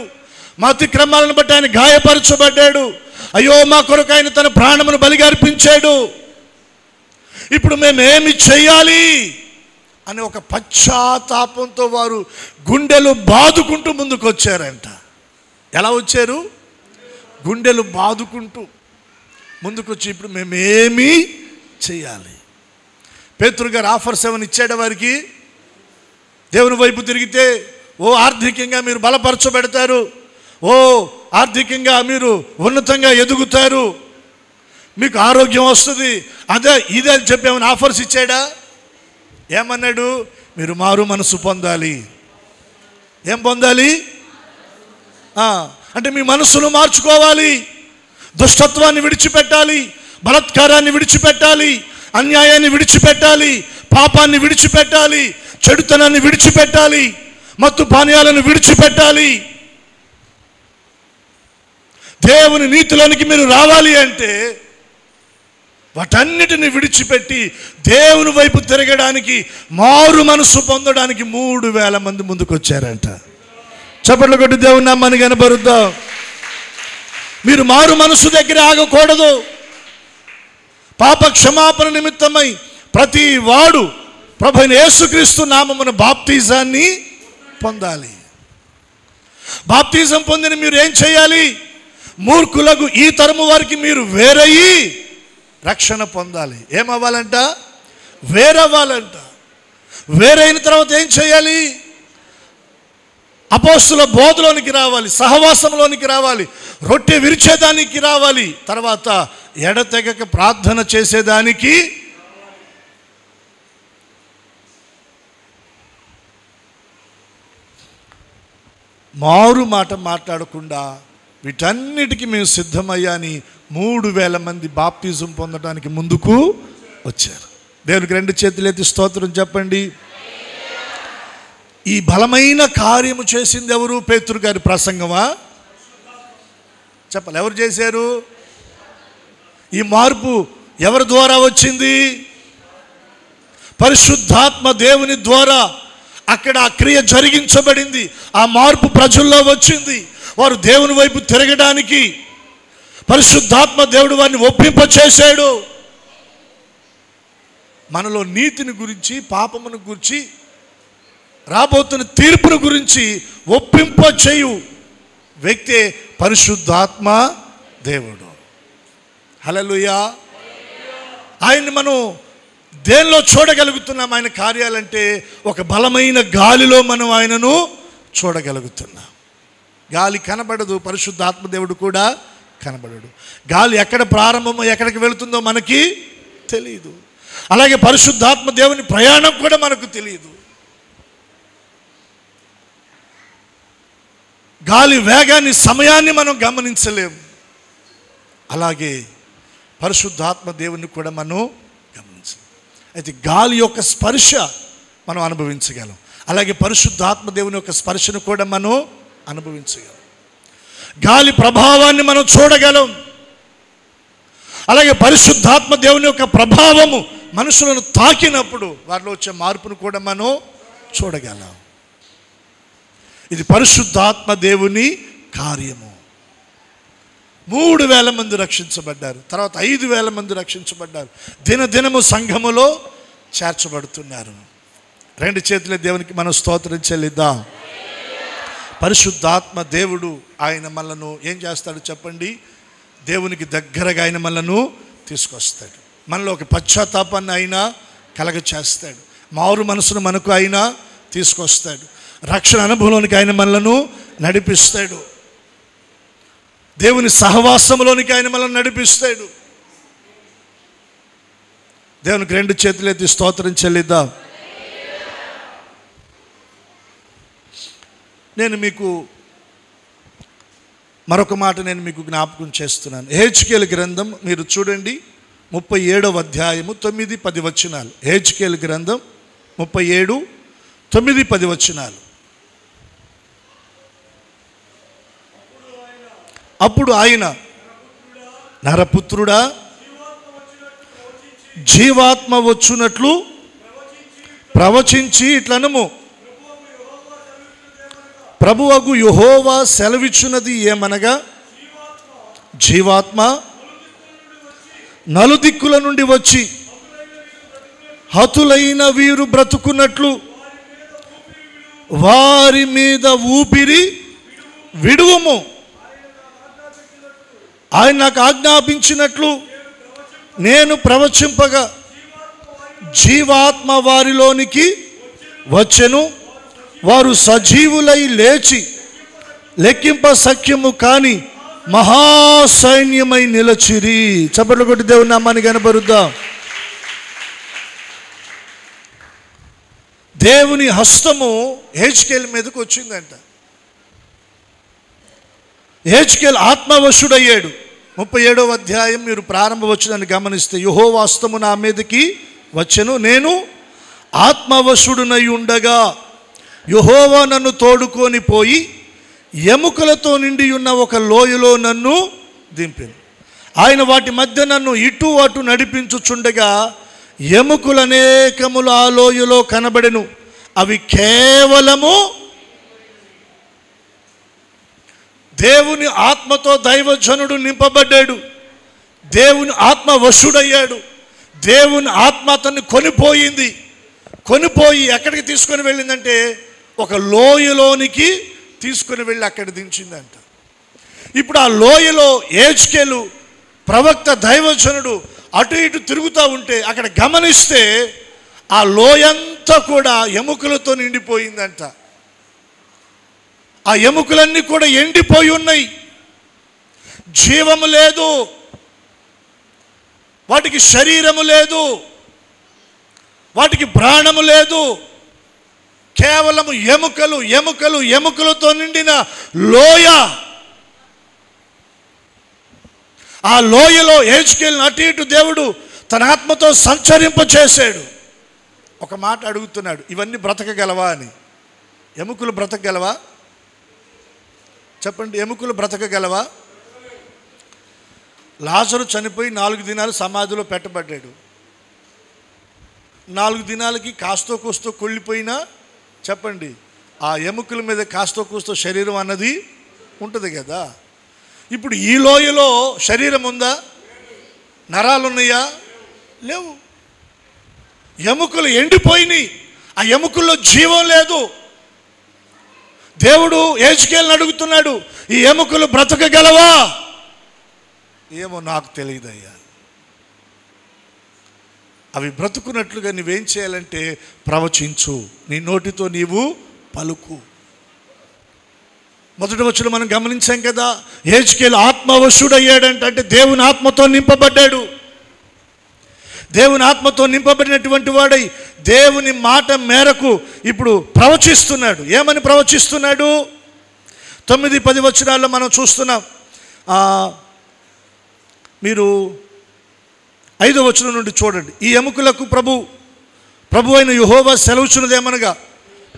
మా అతిక్రమాలను బట్టి ఆయన గాయపరచబడ్డాడు. అయ్యో మా కొరకు ఆయన తన ప్రాణమును బలిగా అర్పించాడు. ఇప్పుడు మేమేమి చేయాలి అని ఒక పశ్చాత్తాపంతో వారు గుండెలు బాదుకుంటూ ముందుకు వచ్చారంట. ఎలా వచ్చారు? గుండెలు బాదుకుంటూ ముందుకొచ్చి ఇప్పుడు మేమేమి చేయాలి? పేతురు గారు ఆఫర్స్ ఏమైనా ఇచ్చాడు వారికి? దేవుని వైపు తిరిగితే ఓ ఆర్థికంగా మీరు బలపరచబెడతారు, ఓ ఆర్థికంగా మీరు ఉన్నతంగా ఎదుగుతారు, మీకు ఆరోగ్యం వస్తుంది, అదే ఇదే అని చెప్పి ఏమైనా ఆఫర్స్ ఇచ్చాడా? ఏమన్నాడు? మీరు మారు మనసు పొందాలి. ఏం పొందాలి అంటే మీ మనసును మార్చుకోవాలి, దుష్టత్వాన్ని విడిచిపెట్టాలి, బలత్కారాన్ని విడిచిపెట్టాలి, అన్యాయాన్ని విడిచిపెట్టాలి, పాపాన్ని విడిచిపెట్టాలి, చెడుతనాన్ని విడిచిపెట్టాలి, మత్తు పానీయాలను విడిచిపెట్టాలి. దేవుని నీతిలోనికి మీరు రావాలి అంటే వాటన్నిటిని విడిచిపెట్టి దేవుని వైపు తిరగడానికి, మారు మనసు పొందడానికి 3,000 మంది ముందుకు వచ్చారంట. చప్పట్లు కొట్టి దేవుని నామాన్ని కనబరుద్దాం. మీరు మారు మనసు దగ్గర ఆగకూడదు. పాప క్షమాపణ నిమిత్తమై ప్రతి వాడు ప్రభువైన యేసుక్రీస్తు నామమున బాప్తిజాన్ని పొందాలి. బాప్తిజం పొందిన మీరు ఏం చేయాలి? మూర్ఖులకు ఈ తరము వారికి మీరు వేరయ్యి రక్షణ పొందాలి. ఏమవ్వాలంట? వేరవ్వాలంట. వేరైన తర్వాత ఏం చేయాలి? అపోస్తుల బోధలోనికి రావాలి, సహవాసంలోనికి రావాలి, రొట్టె విరిచేదానికి రావాలి, తర్వాత ఎడతెగక ప్రార్థన చేసేదానికి మారు మాట మాట్లాడకుండా వీటన్నిటికీ మేము సిద్ధమయ్యాని 3,000 మంది బాప్తిజం పొందడానికి ముందుకు వచ్చారు. దేవునికి 2 చేతులు ఎత్తి స్తోత్రం చెప్పండి. ఈ బలమైన కార్యము చేసింది ఎవరు? పేతురు గారి ప్రసంగమా? చెప్పాలి. ఎవరు చేశారు? ఈ మార్పు ఎవరి ద్వారా వచ్చింది? పరిశుద్ధాత్మ దేవుని ద్వారా అక్కడ ఆ క్రియ జరిగించబడింది. ఆ మార్పు ప్రజల్లో వచ్చింది. వారు దేవుని వైపు తిరగడానికి పరిశుద్ధాత్మ దేవుడు వారిని ఒప్పింపచేశాడు. మనలో నీతిని గురించి, పాపమును గురించి, రాబోతున్న తీర్పును గురించి ఒప్పింపచేయు వ్యక్తే పరిశుద్ధాత్మ దేవుడు. హల్లెలూయా. ఆయన్ని మనం దేనిలో చూడగలుగుతున్నాం? ఆయన కార్యాలంటే ఒక బలమైన గాలిలో మనం ఆయనను చూడగలుగుతున్నాం. గాలి కనబడదు, పరిశుద్ధాత్మ దేవుడు కూడా కనబడడు. గాలి ఎక్కడ ప్రారంభమో ఎక్కడికి వెళుతుందో మనకి తెలియదు. అలాగే పరిశుద్ధాత్మ దేవుని ప్రయాణం కూడా మనకు తెలియదు. గాలి వేగాన్ని, సమయాన్ని మనం గమనించలేము. అలాగే పరిశుద్ధాత్మ దేవుని కూడా మనం గమనించలేం. అయితే గాలి యొక్క స్పర్శ మనం అనుభవించగలం. అలాగే పరిశుద్ధాత్మ దేవుని యొక్క స్పర్శను కూడా మనం అనుభవించగలం. గాలి ప్రభావాన్ని మనం చూడగలం. అలాగే పరిశుద్ధాత్మ దేవుని యొక్క ప్రభావము మనుషులను తాకినప్పుడు వారిలో వచ్చే మార్పును కూడా మనం చూడగలం. ఇది పరిశుద్ధాత్మ దేవుని కార్యము. 3,000 మంది రక్షించబడ్డారు. తర్వాత 5,000 మంది రక్షించబడ్డారు. దినదినము సంఘములో చేర్చబడుతున్నారు. 2 చేతుల దేవునికి మనం స్తోత్రం చెల్లిద్దాం. పరిశుద్ధాత్మ దేవుడు ఆయన మనలను ఏం చేస్తాడు చెప్పండి? దేవునికి దగ్గరగా ఆయన మనలను తీసుకొస్తాడు. మనలో ఒక పశ్చాత్తాపాన్ని ఆయన కలగ చేస్తాడు. మారు మనసును మనకు ఆయన తీసుకొస్తాడు. రక్షణ అనుభవంలోనికి ఆయన మనలను నడిపిస్తాడు. దేవుని సహవాసంలోనికి ఆయన మనల్ని నడిపిస్తాడు. దేవునికి 2 చేతులు ఎత్తి స్తోత్రం చెల్లిద్దాం. నేను మీకు మరొక మాట మీకు జ్ఞాపకం చేస్తున్నాను. హెజ్కేలు గ్రంథం మీరు చూడండి, 37వ అధ్యాయము 9-10 వచనాలు. హెజ్కేలు గ్రంథం 37, 9-10 వచనాలు. అప్పుడు ఆయన, నరపుత్రుడా, జీవాత్మ వచ్చునట్లు ప్రవచించి ఇట్లనము, ప్రభువగు యెహోవా సెలవిచ్చున్నది ఏమనగా, జీవాత్మ నలుదిక్కుల నుండి వచ్చి హతులైన వీరు బ్రతుకున్నట్లు వారి మీద ఊపిరి విడువము. ఆయన నాకు ఆజ్ఞాపించినట్లు నేను ప్రవచింపగా జీవాత్మ వారిలోనికి వచ్చెను. వారు సజీవులై లేచి లెక్కింప సఖ్యము కాని మహాసైన్యమై నిలచిరి. చప్పట్లు కొట్టి దేవుని నామాన్ని కనబరుద్దాం. దేవుని హస్తము హెజ్కేలు మీదకు వచ్చిందంట. హెజ్కేలు ఆత్మవశుడయ్యాడు. 37వ అధ్యాయం మీరు ప్రారంభ వచనాన్ని గమనిస్తే, యెహోవా హస్తము నా మీదకి వచ్చెను, నేను ఆత్మవశుడునై ఉండగా యెహోవా నన్ను తోడుకొని పోయి ఎముకలతో నిండి ఉన్న ఒక లోయలో నన్ను దింపెను. ఆయన వాటి మధ్య నన్ను ఇటు అటు నడిపించుచుండగా ఎముకలు అనేకములు ఆ లోయలో కనబడెను. అవి కేవలము దేవుని ఆత్మతో దైవజనుడు నింపబడ్డాడు. దేవుని ఆత్మ వశుడయ్యాడు. దేవుని ఆత్మ అతన్ని కొనిపోయి ఎక్కడికి తీసుకొని వెళ్ళిందంటే ఒక లోయలోనికి తీసుకొని వెళ్ళి అక్కడ దించిందంట. ఇప్పుడు ఆ లోయలో యెహెజ్కేలు ప్రవక్త దైవజనుడు అటు ఇటు తిరుగుతూ ఉంటే అక్కడ గమనిస్తే ఆ లోయంతా కూడా ఎముకలతో నిండిపోయిందంట. ఆ ఎముకలన్నీ కూడా ఎండిపోయి ఉన్నాయి. జీవము లేదు, వాటికి శరీరము లేదు, వాటికి ప్రాణము లేదు. కేవలము ఎముకలతో నిండిన లోయ. ఆ లోయలో యెహెజ్కేలును అటు ఇటు దేవుడు తన ఆత్మతో సంచరింపచేశాడు. ఒక మాట అడుగుతున్నాడు, ఇవన్నీ బ్రతకగలవా అని. ఎముకలు బ్రతకగలవా? చెప్పండి, ఎముకలు బ్రతకగలవా? లాజరు చనిపోయి 4 దినాలు సమాధిలో పెట్టబడ్డాడు. 4 దినాలకి కాస్తో కూస్తో కుళ్ళిపోయినా చెప్పండి, ఆ ఎముకల మీద కాస్తో కూస్తో శరీరం అన్నది ఉంటుంది కదా. ఇప్పుడు ఈ లోయలో శరీరం ఉందా? నరాలు ఉన్నాయా? లేవు. ఎముకలు ఎండిపోయినాయి. ఆ ఎముకల్లో జీవం లేదు. దేవుడు యెహెజ్కేలును అడుగుతున్నాడు, ఈ ఎముకలు బ్రతకగలవా? ఏమో నాకు తెలియదయ్యా. అవి బ్రతుకున్నట్లుగా నువ్వేం చేయాలంటే ప్రవచించు, నీ నోటితో నీవు పలుకు. మొదటి వచనం మనం గమనించాం కదా, యెహెజ్కేలు ఆత్మవశుడయ్యాడంట. అంటే దేవుని ఆత్మతో నింపబడ్డాడు. దేవుని ఆత్మతో నింపబడినటువంటి వాడై దేవుని మాట మేరకు ఇప్పుడు ప్రవచిస్తున్నాడు. ఏమని ప్రవచిస్తున్నాడు? 9-10 వచనాల్లో మనం చూస్తున్నాం. మీరు 5వ వచనం నుండి చూడండి. ఈ ఎముకలకు ప్రభు అయిన యెహోవా సెలవుచున్నదేమనగా,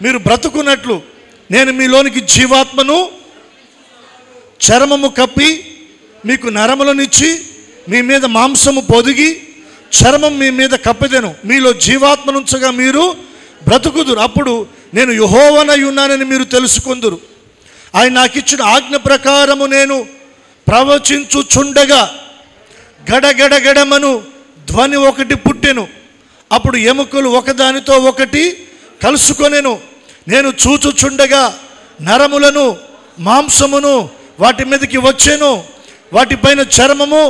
మీరు బ్రతుకున్నట్లు నేను మీలోనికి జీవాత్మను చర్మము కప్పి మీకు నరములనిచ్చి మీ మీద మాంసము పొదిగి చర్మం మీ మీద కప్పెదెను. మీలో జీవాత్మనుంచగా మీరు బ్రతుకుదురు. అప్పుడు నేను యెహోవానై ఉన్నానని మీరు తెలుసుకొందురు. ఆయన నాకు ఇచ్చిన ఆజ్ఞ ప్రకారము నేను ప్రవచించుచుండగా గడగడగడమను ధ్వని ఒకటి పుట్టెను. అప్పుడు ఎముకలు ఒకదానితో ఒకటి కలుసుకొనెను. నేను చూచుచుండగా నరములను మాంసమును వాటి మీదకి వచ్చెను. వాటిపైన చర్మము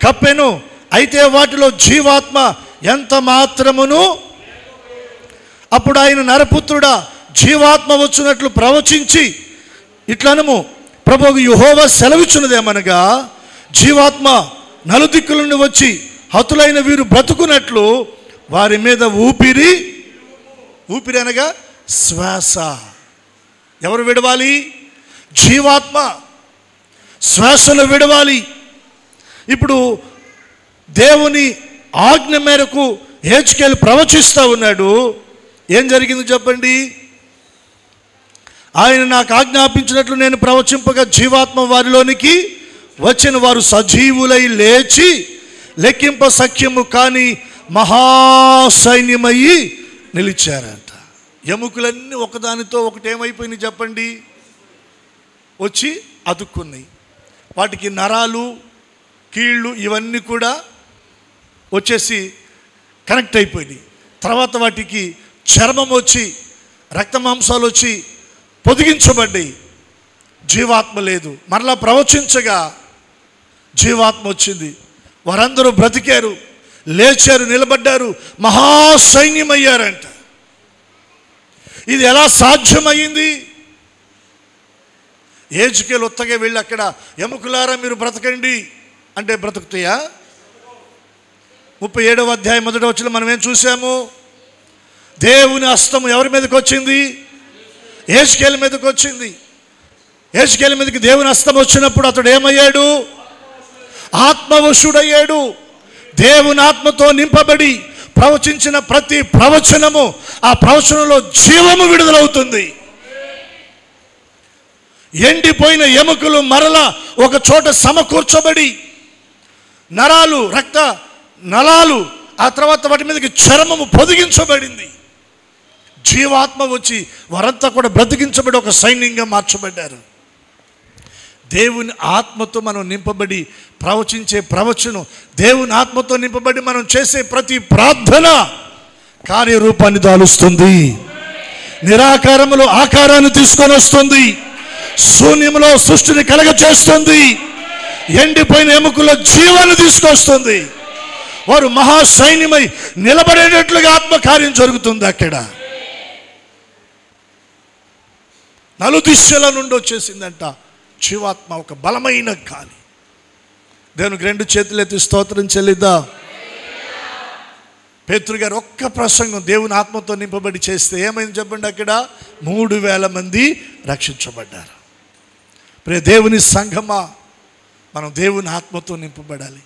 కప్పెను. అయితే వాటిలో జీవాత్మ ఎంత మాత్రమును. అప్పుడు ఆయన, నరపుత్రుడా, జీవాత్మ వచ్చినట్లు ప్రవచించి ఇట్లనము, ప్రభువు యెహోవా సెలవిచ్చున్నదేమనగా, జీవాత్మ నలుదిక్కుల నుండి వచ్చి హతులైన వీరు బ్రతుకున్నట్లు వారి మీద ఊపిరి అనగా శ్వాస. ఎవరు విడవాలి? జీవాత్మ శ్వాసను విడవాలి. ఇప్పుడు దేవుని ఆజ్ఞ మేరకు యెహెజ్కేలు ప్రవచిస్తూ ఉన్నాడు. ఏం జరిగింది చెప్పండి? ఆయన నాకు ఆజ్ఞాపించినట్లు నేను ప్రవచింపగా జీవాత్మ వారిలోనికి వచ్చిన వారు సజీవులై లేచి లెక్కింప సఖ్యము కాని మహాసైన్యమయ్యి నిలిచారంట. ఎముకలన్నీ ఒకదానితో ఒకటి ఏమైపోయినాయి చెప్పండి? వచ్చి అతుక్కున్నాయి. వాటికి నరాలు, కీళ్ళు ఇవన్నీ కూడా వచ్చేసి కనెక్ట్ అయిపోయినాయి. తర్వాత వాటికి చర్మం వచ్చి రక్త మాంసాలు వచ్చి పొదిగించబడ్డాయి. జీవాత్మ లేదు. మరలా ప్రవచించగా జీవాత్మ వచ్చింది. వారందరూ బ్రతికారు, లేచారు, నిలబడ్డారు, మహాసైన్యం అయ్యారంట. ఇది ఎలా సాధ్యమైంది? యెహెజ్కేలు ఉత్తగా వెళ్ళి అక్కడ ఎముకలారా మీరు బ్రతకండి అంటే బ్రతుకుతాయా? 37వ అధ్యాయం 1వ వచనం మనం ఏం చూసాము? దేవుని హస్తము ఎవరి మీదకి వచ్చింది? యెహెజ్కేలు మీదకి వచ్చింది. యెహెజ్కేలు మీదకి దేవుని హస్తం వచ్చినప్పుడు అతడు ఏమయ్యాడు? ఆత్మవశుడయ్యాడు. దేవుని ఆత్మతో నింపబడి ప్రవచించిన ప్రతి ప్రవచనము, ఆ ప్రవచనంలో జీవము విడుదలవుతుంది. ఎండిపోయిన ఎముకలు మరల ఒక చోట సమకూర్చబడి, నరాలు, రక్త నలాలు, ఆ తర్వాత వాటి మీదకి చర్మము పొదిగించబడింది. జీవాత్మ వచ్చి వారంతా కూడా బ్రతికించబడి ఒక సైన్యంగా మార్చబడ్డారు. దేవుని ఆత్మతో మనం నింపబడి ప్రవచించే ప్రవచనం, దేవుని ఆత్మతో నింపబడి మనం చేసే ప్రతి ప్రార్థన కార్యరూపాన్ని దాలుస్తుంది. నిరాకారములో ఆకారాన్ని తీసుకొని వస్తుంది. శూన్యములో సృష్టిని కలగచేస్తుంది. ఎండిపోయిన ఎముకల్లో జీవాన్ని తీసుకొస్తుంది. వారు మహాసైన్యమై నిలబడేటట్లుగా ఆత్మకార్యం జరుగుతుంది. అక్కడ నలుదిశల నుండి వచ్చేసిందంట జీవాత్మ, ఒక బలమైన గాలి. దేవునికి 2 చేతులెత్తి స్తోత్రం చెల్లిద్దాం. పేతురు గారు ఒక్క ప్రసంగం దేవుని ఆత్మతో నింపబడి చేస్తే ఏమైంది చెప్పండి? అక్కడ 3000 మంది రక్షించబడ్డారు. ప్రియ దేవుని సంఘమా, మనం దేవుని ఆత్మతో నింపబడాలి.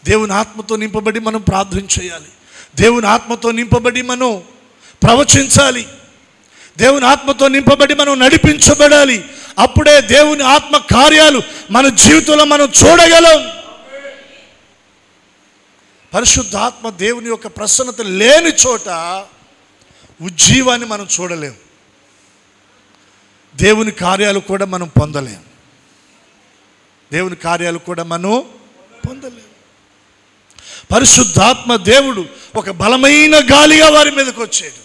దేవుని ఆత్మతో నింపబడి మనం ప్రార్థన చేయాలి. దేవుని ఆత్మతో నింపబడి మనం ప్రవచించాలి. దేవుని ఆత్మతో నింపబడి మనం నడిపించబడాలి. అప్పుడే దేవుని ఆత్మ కార్యాలు మన జీవితంలో మనం చూడగలం. పరిశుద్ధాత్మ దేవుని యొక్క ప్రసన్నత లేని చోట ఉజ్జీవాన్ని మనం చూడలేం. దేవుని కార్యాలు కూడా మనం పొందలేం. దేవుని కార్యాలు కూడా మనం పొందలేం. పరిశుద్ధాత్మ దేవుడు ఒక బలమైన గాలిగా వారి మీదకి వచ్చాడు.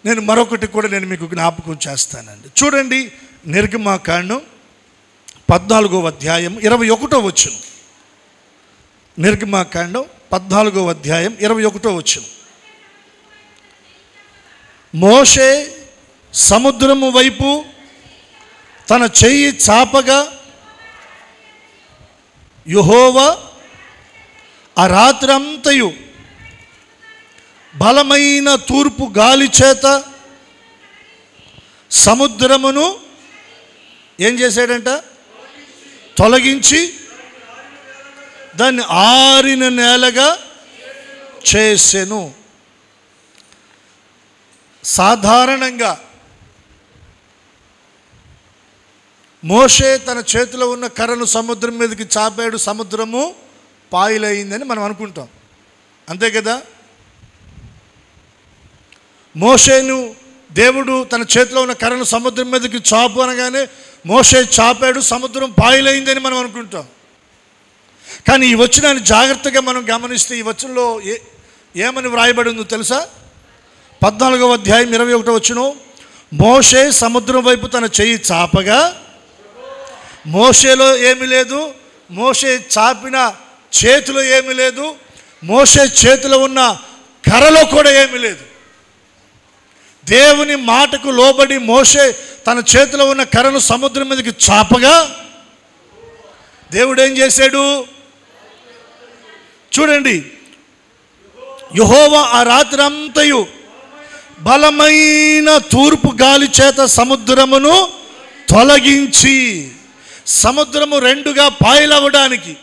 నేను మరొకటి కూడా మీకు జ్ఞాపకం చేస్తానండి. చూడండి, నిర్గమాకాండం 14వ అధ్యాయం 21వ వచనం. నిర్గమాకాండం 14వ అధ్యాయం 21వ వచనం. మోషే సముద్రము వైపు తన చెయ్యి చాపగా యెహోవా ఆ రాత్రంతయు బలమైన తూర్పు గాలి చేత సముద్రమును ఏం చేశాడంట? తొలగించి దాన్ని ఆరిన నేలగా చేసెను. సాధారణంగా మోషే తన చేతిలో ఉన్న కర్రను సముద్రం మీదకి చాపాడు, సముద్రము పాయలైందని మనం అనుకుంటాం. అంతే కదా? మోషేను దేవుడు తన చేతిలో ఉన్న కర్రను సముద్రం మీదకి చాపు అనగానే మోషే చాపాడు, సముద్రం పాయలైందని మనం అనుకుంటాం. కానీ ఈ వచనాన్ని జాగ్రత్తగా మనం గమనిస్తే ఈ వచనంలో ఏమని వ్రాయబడి ఉందో తెలుసా? 14వ అధ్యాయం 21వ వచనం. మోషే సముద్రం వైపు తన చెయ్యి చాపగా, మోషేలో ఏమీ లేదు, మోషే చాపిన చేతిలో ఏమీ లేదు, మోషే చేతిలో ఉన్న కర్రలో కూడా ఏమీ లేదు. దేవుని మాటకు లోబడి మోషే తన చేతిలో ఉన్న కర్రను సముద్రం మీదకి చాపగా దేవుడు ఏం చేశాడు? చూడండి, యెహోవా ఆ రాత్రంతయు బలమైన తూర్పు గాలి చేత సముద్రమును తొలగించి, సముద్రము 2గా పాయలవ్వడానికి,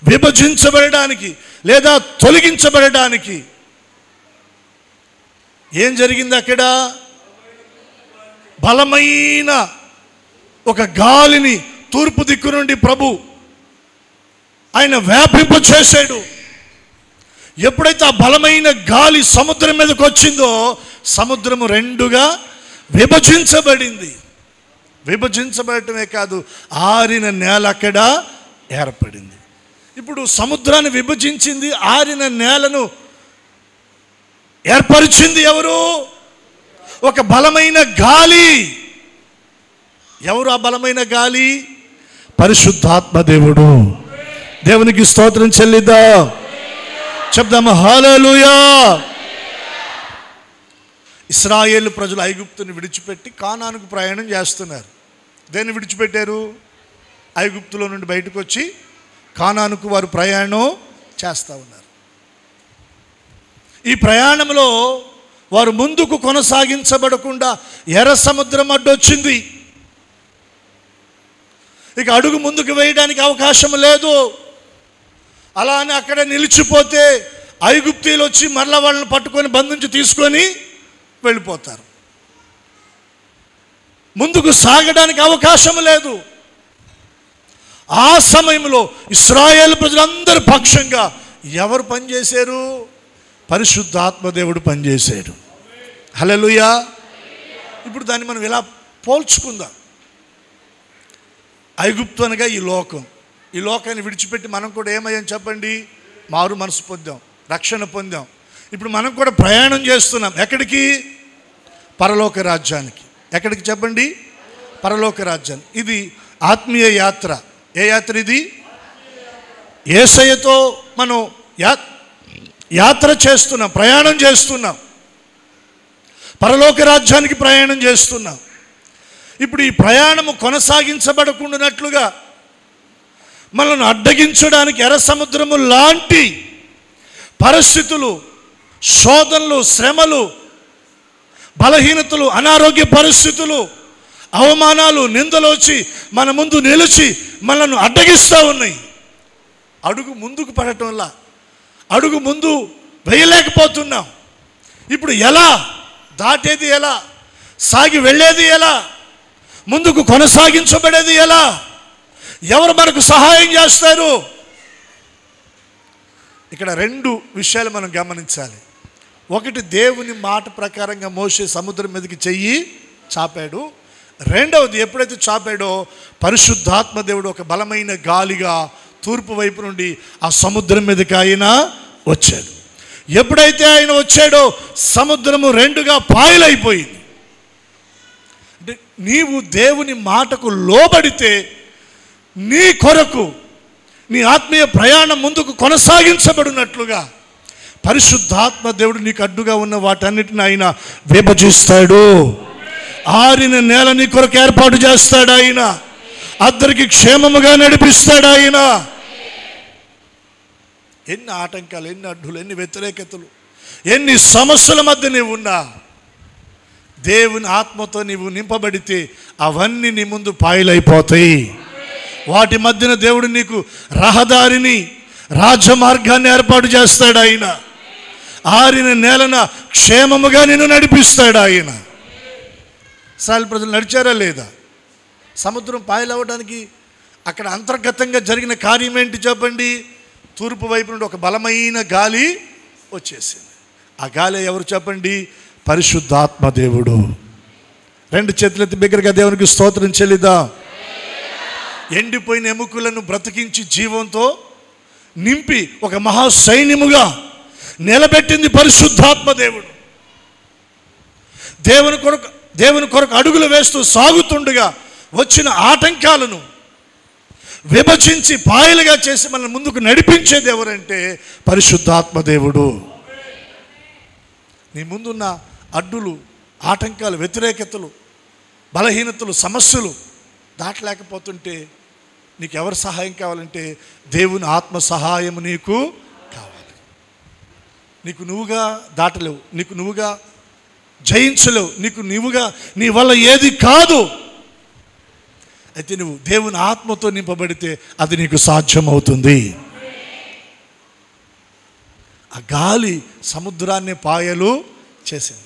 విభజించబడడానికి లేదా తొలగించబడడానికి ఏం జరిగింది? అక్కడ బలమైన ఒక గాలిని తూర్పు దిక్కు నుండి ప్రభు ఆయన వ్యాపింపచేశాడు. ఎప్పుడైతే ఆ బలమైన గాలి సముద్రం మీదకి వచ్చిందో సముద్రము 2గా విభజించబడింది. విభజించబడటమే కాదు, ఆరిన నేల అక్కడ ఏర్పడింది. ఇప్పుడు సముద్రాన్ని విభజించింది, ఆరిన నేలను ఏర్పరిచింది ఎవరు? ఒక బలమైన గాలి. ఎవరు ఆ బలమైన గాలి? పరిశుద్ధాత్మ దేవుడు. దేవునికి స్తోత్రం చెల్లిద్దాం. చెప్దామా హల్లెలూయా. ఇశ్రాయేలు ప్రజలు ఐగుప్తుని విడిచిపెట్టి కానానుకు ప్రయాణం చేస్తున్నారు. దేన్ని విడిచిపెట్టారు? ఐగుప్తులో నుండి బయటకు వచ్చి కానానుకు వారు ప్రయాణం చేస్తూ ఉన్నారు. ఈ ప్రయాణంలో వారు ముందుకు కొనసాగించబడకుండా ఎర్ర సముద్రం అడ్డొచ్చింది. ఇక అడుగు ముందుకు వేయడానికి అవకాశం లేదు. అలా అని అక్కడే నిలిచిపోతే ఐగుప్తీయులు వచ్చి మరలా వాళ్ళని పట్టుకొని బంధించి తీసుకొని వెళ్ళిపోతారు. ముందుకు సాగడానికి అవకాశం లేదు. ఆ సమయంలో ఇశ్రాయేలు ప్రజలందరి పక్షంగా ఎవరు పనిచేశారు? పరిశుద్ధాత్మ దేవుడు పనిచేశాడు. హల్లెలూయా. ఇప్పుడు దాన్ని మనం ఇలా పోల్చుకుందాం. ఐగుప్తు అనగా ఈ లోకం. ఈ లోకాన్ని విడిచిపెట్టి మనం కూడా ఏమయ్యాం చెప్పండి? మారు మనసు పొందాం, రక్షణ పొందాం. ఇప్పుడు మనం కూడా ప్రయాణం చేస్తున్నాం. ఎక్కడికి? పరలోక రాజ్యానికి. ఎక్కడికి చెప్పండి? పరలోక రాజ్యానికి. ఇది ఆత్మీయ యాత్ర. ఏ యాత్ర ఇది? యేసయ్యతో మనం యాత్ర చేస్తున్నాం, ప్రయాణం చేస్తున్నాం, పరలోక రాజ్యానికి ప్రయాణం చేస్తున్నాం. ఇప్పుడు ఈ ప్రయాణము కొనసాగించబడకుండానట్లుగా మనల్ని అడ్డగించడానికి ఎర్ర సముద్రము లాంటి పరిస్థితులు, శోధనలు, శ్రమలు, బలహీనతలు, అనారోగ్య పరిస్థితులు, అవమానాలు, నిందలు వచ్చి మన ముందు నిలిచి మనల్ని అడ్డగిస్తూ ఉన్నాయి. అడుగు ముందుకు పడటంలా అడుగు ముందు వేయలేకపోతున్నాం. ఇప్పుడు ఎలా దాటేది? ఎలా సాగి వెళ్ళేది? ఎలా ముందుకు కొనసాగించబడేది? ఎలా? ఎవరు మనకు సహాయం చేస్తారు? ఇక్కడ రెండు విషయాలు మనం గమనించాలి. ఒకటి, దేవుని మాట ప్రకారంగా మోషే సముద్రం మీదకి చెయ్యి చాపాడు. రెండవది, ఎప్పుడైతే చాపాడో పరిశుద్ధాత్మ దేవుడు ఒక బలమైన గాలిగా తూర్పు వైపు నుండి ఆ సముద్రం మీదకి ఆయన వచ్చాడు. ఎప్పుడైతే ఆయన వచ్చాడో సముద్రము రెండుగా పాయలైపోయింది. అంటే నీవు దేవుని మాటకు లోబడితే నీ కొరకు నీ ఆత్మీయ ప్రయాణం ముందుకు కొనసాగించబడినట్లుగా పరిశుద్ధాత్మ దేవుడు నీకు అడ్డుగా ఉన్న వాటన్నిటిని ఆయన విభజిస్తాడు. ఆరిన నేల నీ కొరకు ఏర్పాటు చేస్తాడు ఆయన. అందరికి క్షేమముగా నడిపిస్తాడు ఆయన. ఎన్ని ఆటంకాలు, ఎన్ని అడ్డులు, ఎన్ని వ్యతిరేకతలు, ఎన్ని సమస్యల మధ్య నీవు ఉన్నా దేవుని ఆత్మతో నీవు నింపబడితే అవన్నీ నీ ముందు పాయలైపోతాయి. వాటి మధ్యన దేవుడు నీకు రహదారిని, రాజమార్గాన్ని ఏర్పాటు చేస్తాడు ఆయన. ఆరిన నేలన క్షేమముగా నిన్ను నడిపిస్తాడు ఆయన. ఇశ్రాయేలు ప్రజలు నడిచారా లేదా? సముద్రం పాయలవ్వడానికి అక్కడ అంతర్గతంగా జరిగిన కార్యం ఏంటి చెప్పండి? తూర్పు వైపు నుండి ఒక బలమైన గాలి వచ్చేసింది. ఆ గాలి ఎవరు చెప్పండి? పరిశుద్ధాత్మ దేవుడు. రెండు చేతులెత్తి బిగ్గరగా దేవునికి స్తోత్రం చెల్లిద్దాం. ఎండిపోయిన ఎముకలను బ్రతికించి జీవంతో నింపి ఒక మహా సైన్యముగా నిలబెట్టింది పరిశుద్ధాత్మ దేవుడు. దేవుని కొరకు అడుగులు వేస్తూ సాగుతుండగా వచ్చిన ఆటంకాలను విభజించి పాయలుగా చేసి మనల్ని ముందుకు నడిపించేది ఎవరంటే పరిశుద్ధాత్మ దేవుడు. నీ ముందున్న అడ్డులు, ఆటంకాలు, వ్యతిరేకతలు, బలహీనతలు, సమస్యలు దాటలేకపోతుంటే నీకు ఎవరు సహాయం కావాలంటే దేవుని ఆత్మ సహాయం నీకు కావాలి. నీకు నువ్వుగా దాటలేవు, నీకు నువ్వుగా జయించలేవు, నీకు నువ్వుగా నీ వల్ల ఏది కాదు. అయితే నువ్వు దేవుని ఆత్మతో నింపబడితే అది నీకు సాధ్యమవుతుంది. ఆ గాలి సముద్రాన్ని పాయలు చేసింది.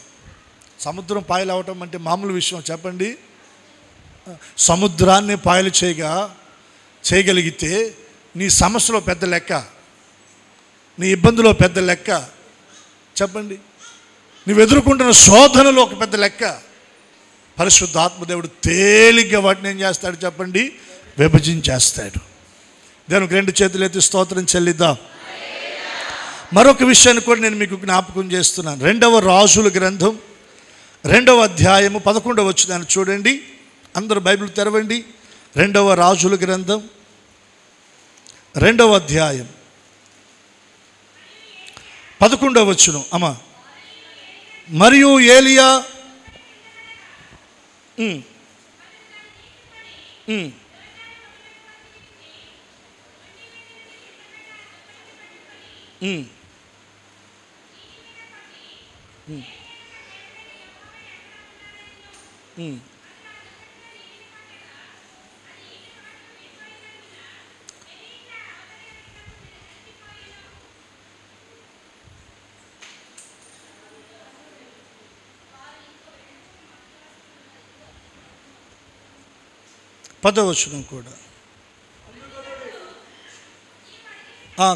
సముద్రం పాయలు అవటం అంటే మామూలు విషయం చెప్పండి. సముద్రాన్ని పాయలు చేయగలిగితే నీ సమస్యలో పెద్ద లెక్క, నీ ఇబ్బందిలో పెద్ద లెక్క చెప్పండి. నువ్వు ఎదుర్కొంటున్న శోధనలో ఒక పెద్ద లెక్క. పరిశుద్ధాత్మ దేవుడు తేలిగ్గా వాటిని ఏం చేస్తాడు చెప్పండి? విభజించేస్తాడు. దేవునికి రెండు చేతులు ఎత్తి స్తోత్రం చెల్లిద్దాం. మరొక విషయాన్ని కూడా నేను మీకు జ్ఞాపకం చేస్తున్నాను. 2వ రాజుల గ్రంథం 2వ అధ్యాయము 11వ వచనాన్ని చూడండి. అందరూ బైబిల్ తెరవండి. 2వ రాజుల గ్రంథం 2వ అధ్యాయం 11వ వచనం. అమ్మా, మరియు ఏలియా 10వ వచనం కూడా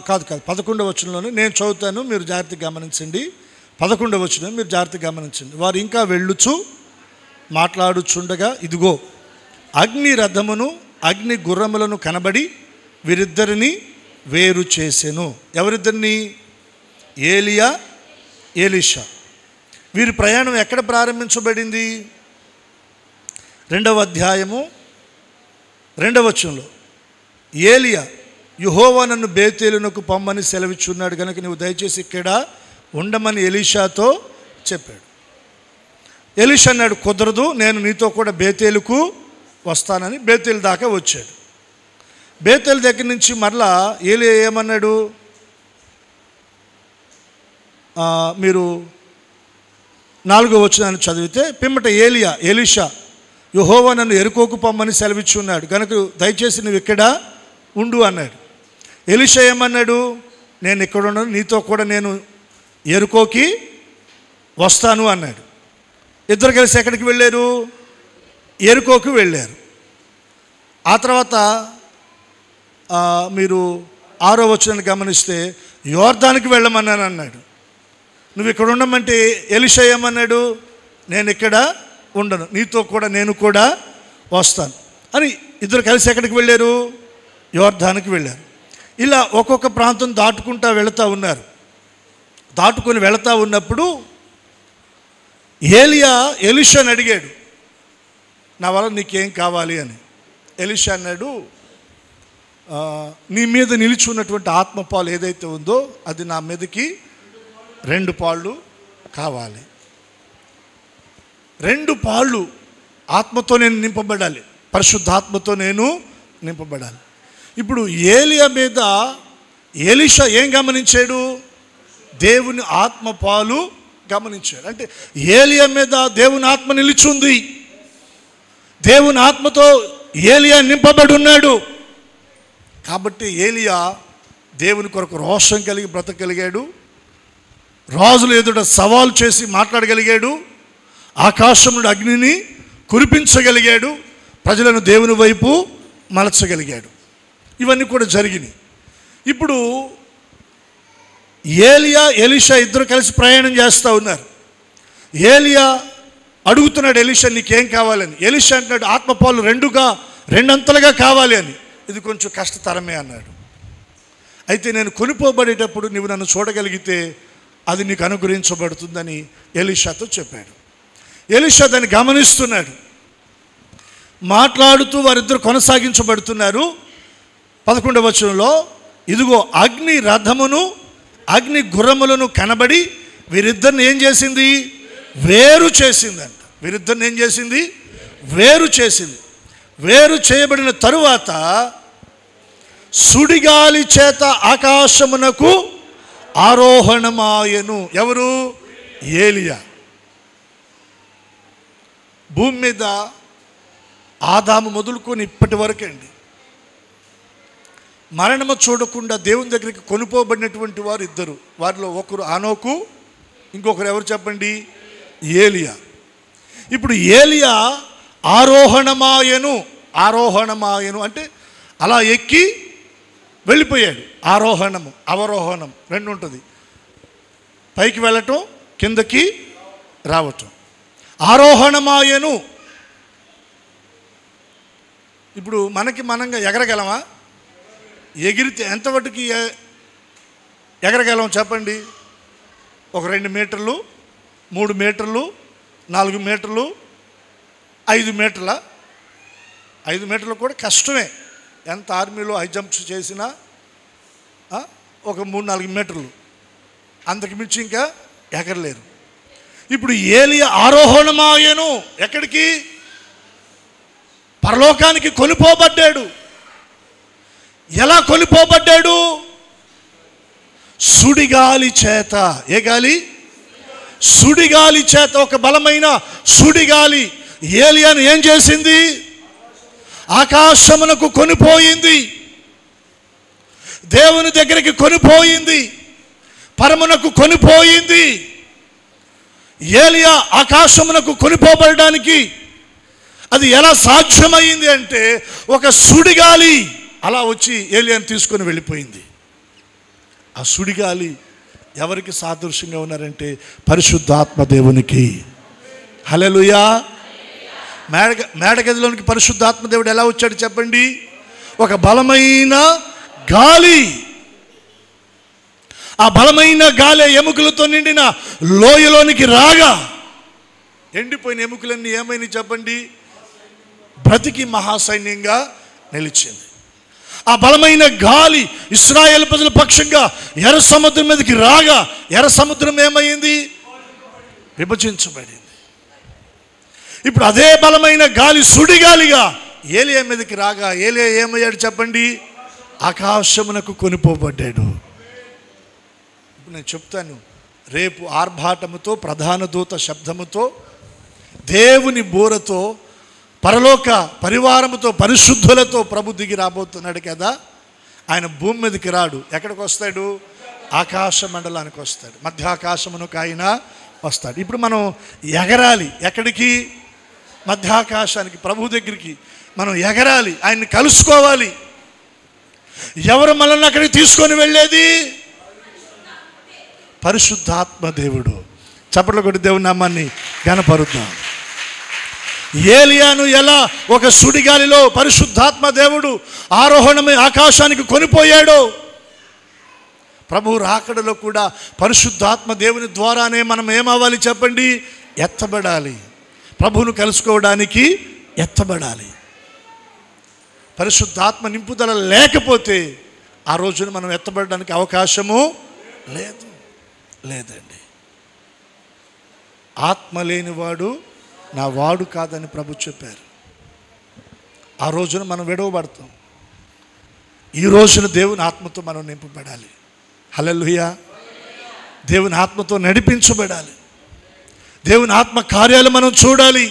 కాదు 11వ వచనంలోనే నేను చదువుతాను, మీరు జాగ్రత్తగా గమనించండి. 11వ వచనం మీరు జాగ్రత్తగా గమనించండి. వారు ఇంకా వెళ్ళుచు మాట్లాడుచుండగా ఇదిగో అగ్ని రథమును అగ్ని గుర్రములను కనబడి వీరిద్దరిని వేరు చేసెను. ఎవరిద్దరిని? ఏలియా, ఎలీషా. వీరి ప్రయాణం ఎక్కడ ప్రారంభించబడింది? 2వ అధ్యాయము 2వ వచనంలో ఏలియా యెహోవా నన్ను బేతేలునకు పొమ్మని సెలవిచ్చున్నాడు కనుక నువ్వు దయచేసి ఇక్కడ ఉండమని ఎలీషాతో చెప్పాడు. ఎలీషా అన్నాడు, కుదరదు, నేను నీతో కూడా బేతేలుకు వస్తానని బేతేలు దాకా వచ్చాడు. బేతేలు దగ్గర నుంచి మరలా ఏలియా ఏమన్నాడు? మీరు 4వ వచనాన్ని చదివితే పిమ్మట ఎలీషా యెహోవా నన్ను ఎరుకోకు పొమ్మని సెలవిచ్చున్నాడు కనుక దయచేసి నువ్వు ఇక్కడ ఉండు అన్నాడు. ఎలీషా ఏమన్నాడు? నేను ఇక్కడ ఉన్నాను, నీతో కూడా నేను ఎరుకోకి వస్తాను అన్నాడు. ఇద్దరు కలిసి ఎక్కడికి వెళ్ళారు? ఎరుకోకి వెళ్ళారు. ఆ తర్వాత మీరు 6వ వచనాన్ని గమనిస్తే యోర్దానికి వెళ్ళమన్నాను అన్నాడు. నువ్వు ఇక్కడ ఉండమంటే ఎలీషా ఏమన్నాడు? నేను ఇక్కడ ఉండను, నీతో కూడా నేను కూడా వస్తాను అని ఇద్దరు కలిసి ఎక్కడికి వెళ్ళారు? యోర్దానికి వెళ్ళారు. ఇలా ఒక్కొక్క ప్రాంతం దాటుకుంటూ వెళుతూ ఉన్నారు. దాటుకొని వెళుతూ ఉన్నప్పుడు ఎలీషాని అడిగాడు, నా వల్ల నీకేం కావాలి అని. ఎలీషా అన్నాడు, నీ మీద నిలిచి ఉన్నటువంటి ఆత్మపాలు ఏదైతే ఉందో అది నా మీదకి 2 పాళ్ళు కావాలి. 2 పాళ్ళు ఆత్మతో నేను నింపబడాలి, పరిశుద్ధాత్మతో నేను నింపబడాలి. ఇప్పుడు ఏలియా మీద ఎలీషా ఏం గమనించాడు? దేవుని ఆత్మ పాలు గమనించాడు. అంటే ఏలియా మీద దేవుని ఆత్మ నిలిచింది, దేవుని ఆత్మతో ఏలియా నింపబడి ఉన్నాడు. కాబట్టి ఏలియా దేవుని కొరకు రోషం కలిగి బ్రతకగలిగాడు, రాజుల ఎదుట సవాల్ చేసి మాట్లాడగలిగాడు, ఆకాశం నుండి అగ్నిని కురిపించగలిగాడు, ప్రజలను దేవుని వైపు మలచగలిగాడు. ఇవన్నీ కూడా జరిగినాయి. ఇప్పుడు ఏలియా ఎలీషా ఇద్దరు కలిసి ప్రయాణం చేస్తూ ఉన్నారు. ఏలియా అడుగుతున్నాడు ఎలీషా నీకేం కావాలని. ఎలీషా అంటున్నాడు ఆత్మపాలు 2 కావాలి అని. ఇది కొంచెం కష్టతరమే అన్నాడు. అయితే నేను కొనిపోబడేటప్పుడు నువ్వు నన్ను చూడగలిగితే అది నీకు అనుగ్రహించబడుతుందని ఎలీషాతో చెప్పాడు. ఎలీషా దాన్ని గమనిస్తున్నాడు. మాట్లాడుతూ వారిద్దరు కొనసాగించబడుతున్నారు. 11వ వచనంలో ఇదిగో అగ్ని రథమును అగ్ని గుర్రములను కనబడి వీరిద్దరిని ఏం చేసింది? వేరు చేసిందంట. వీరిద్దరిని ఏం చేసింది? వేరు చేసింది. వేరు చేయబడిన తరువాత సుడిగాలి చేత ఆకాశమునకు ఆరోహణమాయను. ఎవరు? ఏలియా. భూమి మీద ఆదాము మొదలుకొని ఇప్పటి వరకండి మరణము చూడకుండా దేవుని దగ్గరికి కొనుపోబడినటువంటి వారు ఇద్దరు. వారిలో ఒకరు ఆనోకు, ఇంకొకరు ఎవరు చెప్పండి? ఏలియా. ఇప్పుడు ఏలియా ఆరోహణమాయను. ఆరోహణమాయను అంటే అలా ఎక్కి వెళ్ళిపోయాడు. ఆరోహణము అవరోహణం 2 ఉంటుంది. పైకి వెళ్ళటం, కిందకి రావటం. ఆరోహణమాయను. ఇప్పుడు మనంగా ఎగరగలమా? ఎగిరితే ఎంతవరకు ఎగరగలం చెప్పండి? ఒక 2 మీటర్లు, 3 మీటర్లు, 4 మీటర్లు, 5 మీటర్ల. 5 మీటర్లు కూడా కష్టమే. ఎంత ఆర్మీలో హై జంప్స్ చేసినా ఒక 3-4 మీటర్లు, అంతకు మించి ఇంకా ఎగరలేరు. ఇప్పుడు ఏలియా ఆరోహణమాయను. ఎక్కడికి? పరలోకానికి కొనిపోబడ్డాడు. ఎలా కొనిపోబడ్డాడు? సుడిగాలి చేత. ఏ గాలి? సుడిగాలి చేత. ఒక బలమైన సుడిగాలి ఏలియాను ఏం చేసింది? ఆకాశమునకు కొనిపోయింది, దేవుని దగ్గరికి కొనిపోయింది, పరమునకు కొనిపోయింది. ఏలియా ఆకాశమునకు కొనిపోబడడానికి అది ఎలా సాధ్యమైంది అంటే ఒక సుడిగాలి అలా వచ్చి ఏలియాను తీసుకొని వెళ్ళిపోయింది. ఆ సుడిగాలి ఎవరికి సాదృశ్యంగా ఉన్నారంటే పరిశుద్ధాత్మ దేవునికి. హల్లెలూయా. మేడగదిలోనికి పరిశుద్ధాత్మ దేవుడు ఎలా వచ్చాడు చెప్పండి? ఒక బలమైన గాలి. ఆ బలమైన గాలి ఎముకలతో నిండిన లోయలోనికి రాగా ఎండిపోయిన ఎముకలన్నీ ఏమైనా చెప్పండి? బ్రతికి మహాసైన్యంగా నిలిచింది. ఆ బలమైన గాలి ఇశ్రాయేలు ప్రజల పక్షంగా ఎర్ర సముద్రం మీదకి రాగా ఎర్ర సముద్రం ఏమైంది? విభజించబడింది. ఇప్పుడు అదే బలమైన గాలి సుడిగాలిగా ఏలియా మీదకి రాగా ఏలియా ఏమయ్యాడు చెప్పండి? ఆకాశమునకు కొనిపోబడ్డాడు. ఇప్పుడు నేను చెప్తాను, రేపు ఆర్భాటముతో ప్రధాన దూత శబ్దముతో దేవుని బోరతో పరలోక పరివారముతో పరిశుద్ధులతో ప్రభు దిగి రాబోతున్నాడు కదా. ఆయన భూమి మీదకి రాడు. ఎక్కడికి వస్తాడు? ఆకాశ మండలానికి వస్తాడు. మధ్య ఆకాశమునకు ఆయన వస్తాడు. ఇప్పుడు మనం ఎగరాలి. ఎక్కడికి? మధ్యాకాశానికి, ప్రభు దగ్గరికి మనం ఎగరాలి, ఆయన్ని కలుసుకోవాలి. ఎవరు మనల్ని అక్కడికి తీసుకొని వెళ్ళేది? పరిశుద్ధాత్మ దేవుడు. చప్పట్లు కొట్టి దేవుని నామాన్ని ఘనపరుద్దాం. ఏలియాను ఎలా ఒక సుడిగాలిలో పరిశుద్ధాత్మ దేవుడు ఆరోహణమై ఆకాశానికి కొనిపోయాడో, ప్రభు రాకడలో కూడా పరిశుద్ధాత్మ దేవుని ద్వారానే మనం ఏమవ్వాలి చెప్పండి? ఎత్తబడాలి. ప్రభువును కలుసుకోవడానికి ఎత్తబడాలి. పరిశుద్ధాత్మ నింపుదల లేకపోతే ఆ రోజున మనం ఎత్తబడడానికి అవకాశము లేదండి. ఆత్మ లేనివాడు నా వాడు కాదని ప్రభు చెప్పారు. ఆ రోజున మనం విడవబడతాం. ఈ రోజున దేవుని ఆత్మతో మనం నింపబడాలి. హల్లెలూయా. దేవుని ఆత్మతో నడిపించబడాలి. దేవుని ఆత్మ కార్యాలు మనం చూడాలి.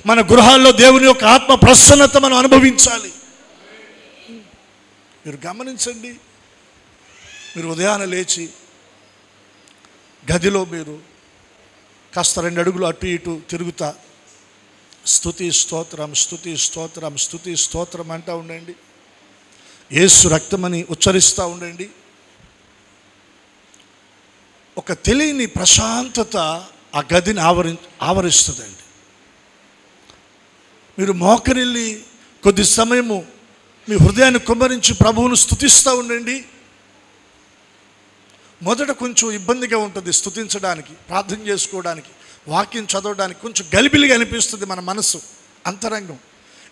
మన గృహాల్లో దేవుని యొక్క ఆత్మ ప్రసన్నత మనం అనుభవించాలి. మీరు గమనించండి, మీరు ఉదయాన్నే లేచి గదిలో మీరు కాస్త 2 అడుగులు అటు ఇటు తిరుగుతా స్తుతి స్తోత్రం స్తుతి స్తోత్రం స్తుతి స్తోత్రం అంటూ ఉండండి. యేసు రక్తమని ఉచ్చరిస్తూ ఉండండి. ఒక తెలియని ప్రశాంతత ఆ గదిని ఆవరిస్తుందండి. మీరు మోకరిల్లి కొద్ది సమయము మీ హృదయాన్ని కుమ్మరించి ప్రభువును స్తుతిస్తూ ఉండండి. మొదట కొంచెం ఇబ్బందిగా ఉంటుంది స్తుతించడానికి, ప్రార్థన చేసుకోవడానికి, వాక్యం చదవడానికి కొంచెం గలిబిలిగా అనిపిస్తుంది మన మనసు, అంతరంగం.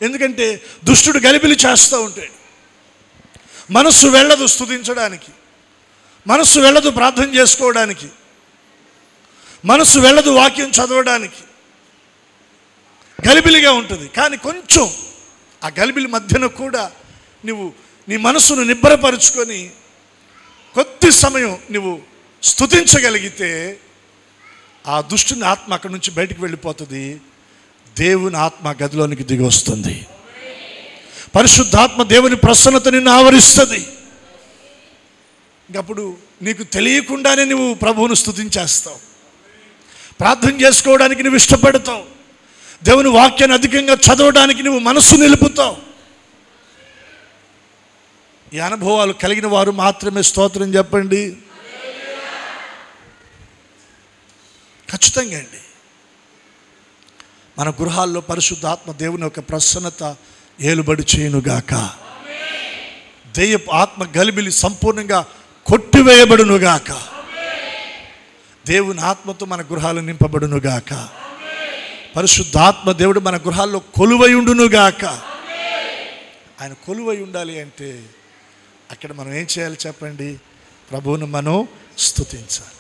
ఎందుకంటే దుష్టుడు గలిబిలి చేస్తూ ఉంటాడు. మనస్సు వెళ్ళదు స్తుతించడానికి, మనస్సు వెళ్ళదు ప్రార్థన చేసుకోవడానికి, మనస్సు వెళ్ళదు వాక్యం చదవడానికి. గలిబిలిగా ఉంటుంది. కానీ కొంచెం ఆ గలిబిలి మధ్యన కూడా నువ్వు నీ మనసును నిబ్బరపరుచుకొని కొద్ది సమయం నువ్వు స్తుతించగలిగితే ఆ దుష్టుని ఆత్మ అక్కడి నుంచి బయటికి వెళ్ళిపోతుంది. దేవుని ఆత్మ గదిలోనికి దిగి వస్తుంది. పరిశుద్ధాత్మ దేవుని ప్రసన్నత నిన్ను ఆవరిస్తుంది. ఇంకప్పుడు నీకు తెలియకుండానే నువ్వు ప్రభువును స్తుతించేస్తావు. ప్రార్థన చేసుకోవడానికి నువ్వు ఇష్టపడతావు. దేవుని వాక్యాన్ని అధికంగా చదవడానికి నువ్వు మనస్సు నిలుపుతావు. ఈ అనుభవాలు కలిగిన వారు మాత్రమే స్తోత్రం చెప్పండి. ఖచ్చితంగా అండి. మన గృహాల్లో పరిశుద్ధాత్మ దేవుని యొక్క ప్రసన్నత ఏలుబడి చేయునుగాక. దెయ్యపు ఆత్మ గలిబిలి సంపూర్ణంగా కొట్టివేయబడునుగాక. దేవుని ఆత్మతో మన గృహాలు నింపబడునుగాక. పరిశుద్ధాత్మ దేవుడు మన గృహాల్లో కొలువై ఉండునుగాక. ఆయన కొలువై ఉండాలి అంటే అక్కడ మనం ఏం చేయాలి చెప్పండి? ప్రభువును మనం స్తుతించాలి.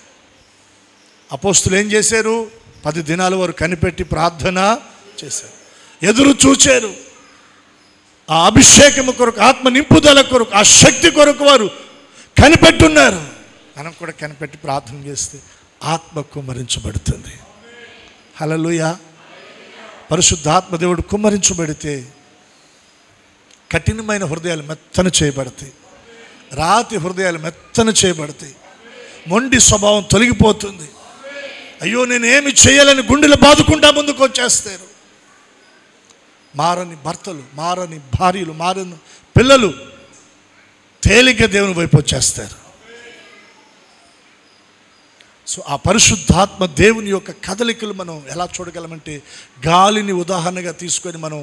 అపోస్తులు ఏం చేశారు? 10 దినాల వారు కనిపెట్టి ప్రార్థన చేశారు, ఎదురు చూచారు. ఆ అభిషేకము కొరకు, ఆత్మ నింపుదల కొరకు, ఆ శక్తి కొరకు వారు కనిపెట్టున్నారు. మనం కూడా కనిపెట్టి ప్రార్థన చేస్తే ఆత్మ కుమ్మరించబడుతుంది. హల్లెలూయా. పరిశుద్ధాత్మ దేవుడు కుమ్మరించబడితే కఠినమైన హృదయాలు మెత్తన చేయబడతాయి. రాతి హృదయాలు మెత్తన చేయబడతాయి. మొండి స్వభావం తొలగిపోతుంది. అయ్యో నేనేమి చేయాలని గుండెలు బాదుకుంటా ముందుకు వచ్చేస్తారు. మారని భర్తలు, మారని భార్యలు, మారని పిల్లలు తేలిక దేవుని వైపు వచ్చేస్తారు. సో ఆ పరిశుద్ధాత్మ దేవుని యొక్క కదలికలు మనం ఎలా చూడగలమంటే, గాలిని ఉదాహరణగా తీసుకొని మనం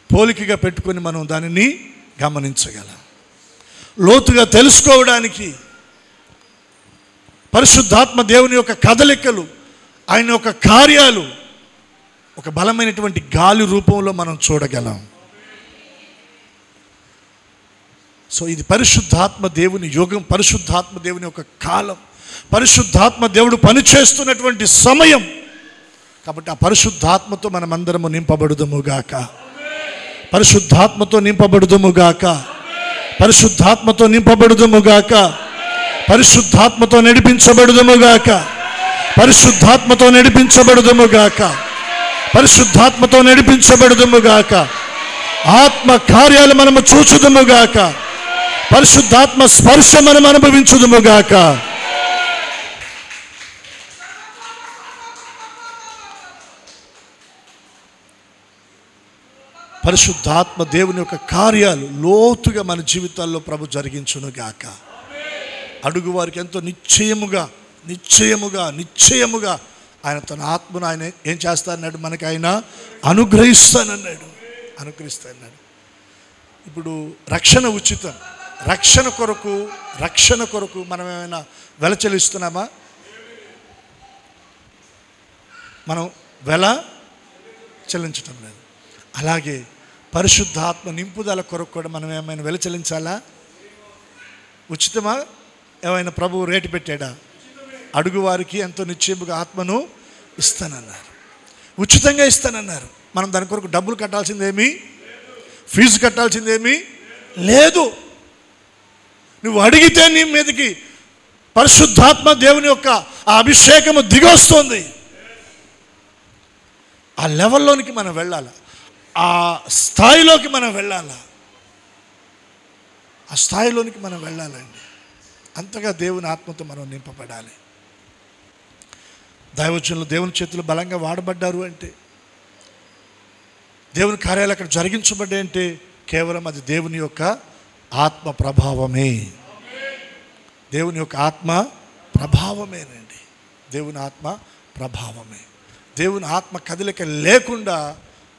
పోలికగా పెట్టుకొని మనం దానిని గమనించగలం. లోతుగా తెలుసుకోవడానికి పరిశుద్ధాత్మ దేవుని యొక్క కదలికలు, ఆయన యొక్క కార్యాలు ఒక బలమైనటువంటి గాలి రూపంలో మనం చూడగలం. సో ఇది పరిశుద్ధాత్మ దేవుని యుగం, పరిశుద్ధాత్మ దేవుని యొక్క కాలం, పరిశుద్ధాత్మ దేవుడు పనిచేస్తున్నటువంటి సమయం. కాబట్టి ఆ పరిశుద్ధాత్మతో మనమందరము నింపబడుదుముగాక, పరిశుద్ధాత్మతో నింపబడుదుముగాక, పరిశుద్ధాత్మతో నింపబడుదుముగాక, పరిశుద్ధాత్మతో నడిపించబడుదుముగాక, పరిశుద్ధాత్మతో నడిపించబడుదుముగాక, పరిశుద్ధాత్మతో నడిపించబడుదుముగాక. ఆత్మ కార్యాలు మనము చూచుదుముగాక, పరిశుద్ధాత్మ స్పర్శ మనం అనుభవించుదుముగాక. పరిశుద్ధాత్మ దేవుని యొక్క కార్యాలు లోతుగా మన జీవితాల్లో ప్రభు జరిగించునుగాక. అడుగు వారికి ఎంతో నిశ్చయముగా నిశ్చయముగా నిశ్చయముగా ఆయన తన ఆత్మను ఆయన ఏం చేస్తానన్నాడు, మనకి ఆయన అనుగ్రహిస్తానన్నాడు. ఇప్పుడు రక్షణ ఉచితం. రక్షణ కొరకు మనం ఏమైనా వెల చెల్లిస్తున్నామా? మనం వెల చెల్లించటం లేదు. అలాగే పరిశుద్ధాత్మ నింపుదల కొరకు కూడా మనం ఏమైనా వెల చెల్లించాలా? ఉచితమా? ఏమైనా ప్రభువు రేటు పెట్టాడా? అడుగు వారికి ఎంతో నిశ్చయముగా ఆత్మను ఇస్తానన్నారు, ఉచితంగా ఇస్తానన్నారు. మనం దాని కొరకు డబ్బులు కట్టాల్సిందేమీ, ఫీజు కట్టాల్సిందేమీ లేదు. నువ్వు అడిగితే నీ మీదకి పరిశుద్ధాత్మ దేవుని యొక్క ఆ అభిషేకము దిగొస్తుంది. ఆ లెవెల్లోనికి మనం వెళ్ళాలి, ఆ స్థాయిలోకి మనం వెళ్ళాలి, ఆ స్థాయిలోనికి మనం వెళ్ళాలండి. అంతగా దేవుని ఆత్మతో మనం నింపబడాలి. దైవజనులు దేవుని చేతులు బలంగా వాడబడ్డారు అంటే, దేవుని కార్యాలు అక్కడ జరిగించబడ్డాయి అంటే కేవలం అది దేవుని యొక్క ఆత్మ ప్రభావమే. దేవుని యొక్క ఆత్మ ప్రభావమేనండి. దేవుని ఆత్మ ప్రభావమే. దేవుని ఆత్మ కదలిక లేకుండా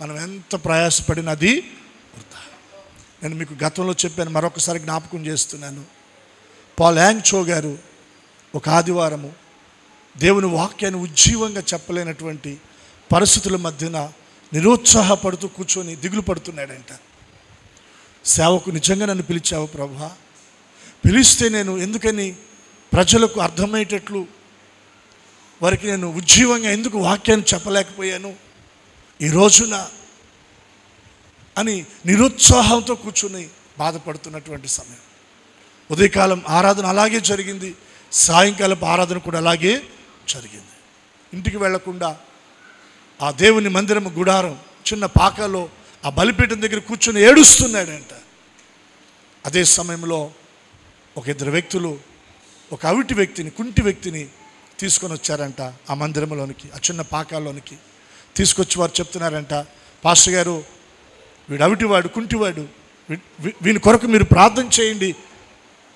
మనం ఎంత ప్రయాసపడినది వృధా. నేను మీకు గతంలో చెప్పాను, మరొకసారి జ్ఞాపకం చేస్తున్నాను. పాల్ యాంగ్ చో గారు ఒక ఆదివారము దేవుని వాక్యాన్ని ఉజ్జీవంగా చెప్పలేనటువంటి పరిస్థితుల మధ్యన నిరుత్సాహపడుతూ కూర్చొని దిగులు పడుతున్నాడంట. సేవకు నిజంగా నన్ను పిలిచావు ప్రభువా, పిలిస్తే నేను ఎందుకని ప్రజలకు అర్థమయ్యేటట్లు వారికి నేను ఉజ్జీవంగా ఎందుకు వాక్యాన్ని చెప్పలేకపోయాను ఈ రోజున అని నిరుత్సాహంతో కూర్చుని బాధపడుతున్నటువంటి సమయం. ఉదయకాలం ఆరాధన అలాగే జరిగింది, సాయంకాలపు ఆరాధన కూడా అలాగే జరిగింది. ఇంటికి వెళ్లకుండా ఆ దేవుని మందిరం గుడారం చిన్న పాకలో ఆ బలిపీఠం దగ్గర కూర్చొని ఏడుస్తున్నాడంట. అదే సమయంలో ఒక ఇద్దరు వ్యక్తులు ఒక అవిటి వ్యక్తిని, కుంటి వ్యక్తిని తీసుకొని వచ్చారంట ఆ మందిరంలోనికి, ఆ చిన్న పాకాల్లోనికి తీసుకొచ్చి వారు చెప్తున్నారంట, పాస్టర్ గారు వీడు అవిటివాడు, కుంటివాడు, వీని కొరకు మీరు ప్రార్థన చేయండి,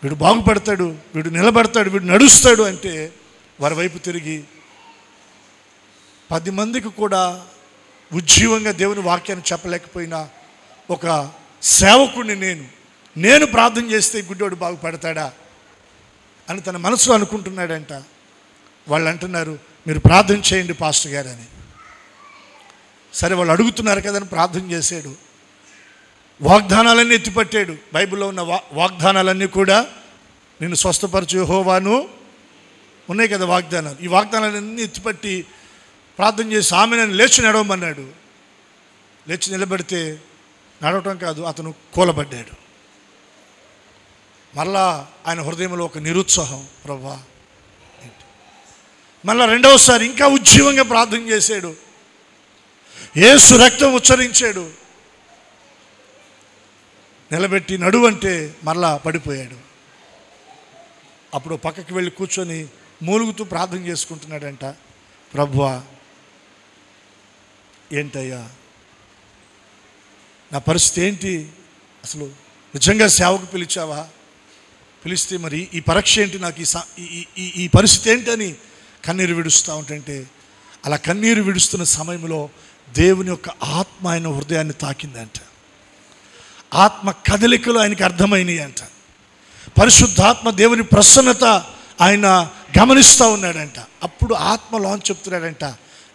వీడు బాగుపడతాడు, వీడు నిలబడతాడు, వీడు నడుస్తాడు అంటే వారి వైపు తిరిగి 10 మందికి కూడా ఉజ్జీవంగా దేవుని వాక్యాన్ని చెప్పలేకపోయినా ఒక సేవకుడిని నేను ప్రార్థన చేస్తే గుడ్డోడు బాగుపడతాడా అని తన మనసులో అనుకుంటున్నాడంట. వాళ్ళు అంటున్నారు, మీరు ప్రార్థన చేయండి పాస్టర్ గారు అని. సరే వాళ్ళు అడుగుతున్నారు కదని ప్రార్థన చేశాడు. వాగ్దానాలన్నీ ఎత్తిపట్టాడు. బైబిల్లో ఉన్న వాగ్దానాలన్నీ కూడా నిన్ను స్వస్థపరచు యెహోవాను ఉన్నాయి కదా వాగ్దానాలు. ఈ వాగ్దానాలన్నీ ఎత్తిపట్టి ప్రార్థన చేసి ఆమె నన్ను లేచి నడవమన్నాడు. లేచి నిలబడితే నడవటం కాదు, అతను కూలబడ్డాడు. మళ్ళా ఆయన హృదయంలో ఒక నిరుత్సాహం, ప్రభువా. మళ్ళా రెండవసారి ఇంకా ఉజ్జీవంగా ప్రార్థన చేశాడు. యేసు రక్తం ఉచ్చరించాడు. నిలబెట్టి నడువంటే మరలా పడిపోయాడు. అప్పుడు పక్కకి వెళ్ళి కూర్చొని మూలుగుతూ ప్రార్థన చేసుకుంటున్నాడంట, ప్రభువా ఏంటయ్యా నా పరిస్థితి ఏంటి, అసలు నిజంగా సేవకు పిలిచావా, పిలిస్తే మరి ఈ పరీక్ష ఏంటి, నాకు ఈ పరిస్థితి ఏంటని కన్నీరు విడుస్తూ ఉంటుంటే, అలా కన్నీరు విడుస్తున్న సమయంలో దేవుని యొక్క ఆత్మ ఆయన హృదయాన్ని తాకిందంట. ఆత్మ కదలికలు ఆయనకి అర్థమైనాయి అంట. పరిశుద్ధాత్మ దేవుని ప్రసన్నత ఆయన గమనిస్తూ ఉన్నాడంట. అప్పుడు ఆత్మలోని చెప్తున్నాడంట,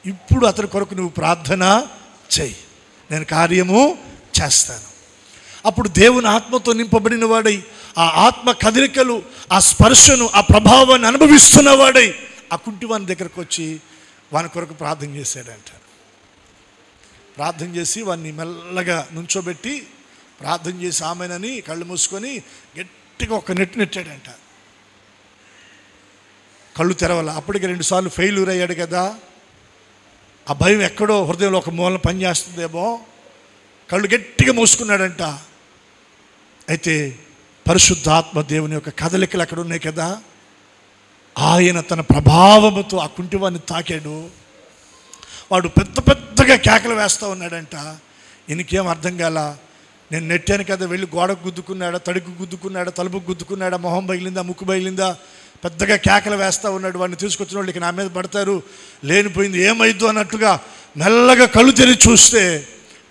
ఇప్పుడు అతని కొరకు నువ్వు ప్రార్థన చెయ్యి, నేను కార్యము చేస్తాను. అప్పుడు దేవుని ఆత్మతో నింపబడిన వాడై, ఆ ఆత్మ కదలికలు, ఆ స్పర్శను, ఆ ప్రభావాన్ని అనుభవిస్తున్న వాడై ఆ కుంటివాని దగ్గరకు వచ్చి వాని కొరకు ప్రార్థన చేశాడంట. ప్రార్థన చేసి వాడిని మెల్లగా నుంచోబెట్టి ప్రార్థన చేసి ఆమెనని కళ్ళు మూసుకొని గట్టిగా ఒక నెట్టాడంట. కళ్ళు తెరవాల. అప్పటికి 2 సార్లు ఫెయిల్యూర్ అయ్యాడు కదా, ఆ భయం ఎక్కడో హృదయంలో ఒక మూలన పనిచేస్తుందేమో, కళ్ళు గట్టిగా మూసుకున్నాడంట. అయితే పరిశుద్ధాత్మ దేవుని యొక్క కదలికలు అక్కడ ఉన్నాయి కదా, ఆయన తన ప్రభావముతో ఆ కుంటివాన్ని తాకాడు. వాడు పెద్ద పెద్దగా కేకలు వేస్తూ ఉన్నాడంట. ఈయనకేం అర్థం కాల. నేను నెట్టాను కదా, వెళ్ళి గోడకు గుద్దుకున్నాడా, తడికి గుద్దుకున్నాడా, తలుపుకు గుద్దుకున్నాడా, మొహం బయలిందా, ముక్కు బయలిందా, పెద్దగా కేకలు వేస్తూ ఉన్నాడు. వాడిని తీసుకొచ్చిన వాళ్ళు ఇక నా మీద పడతారు, లేనిపోయింది ఏమైద్దు అన్నట్టుగా మెల్లగా కళ్ళు తెరిచి చూస్తే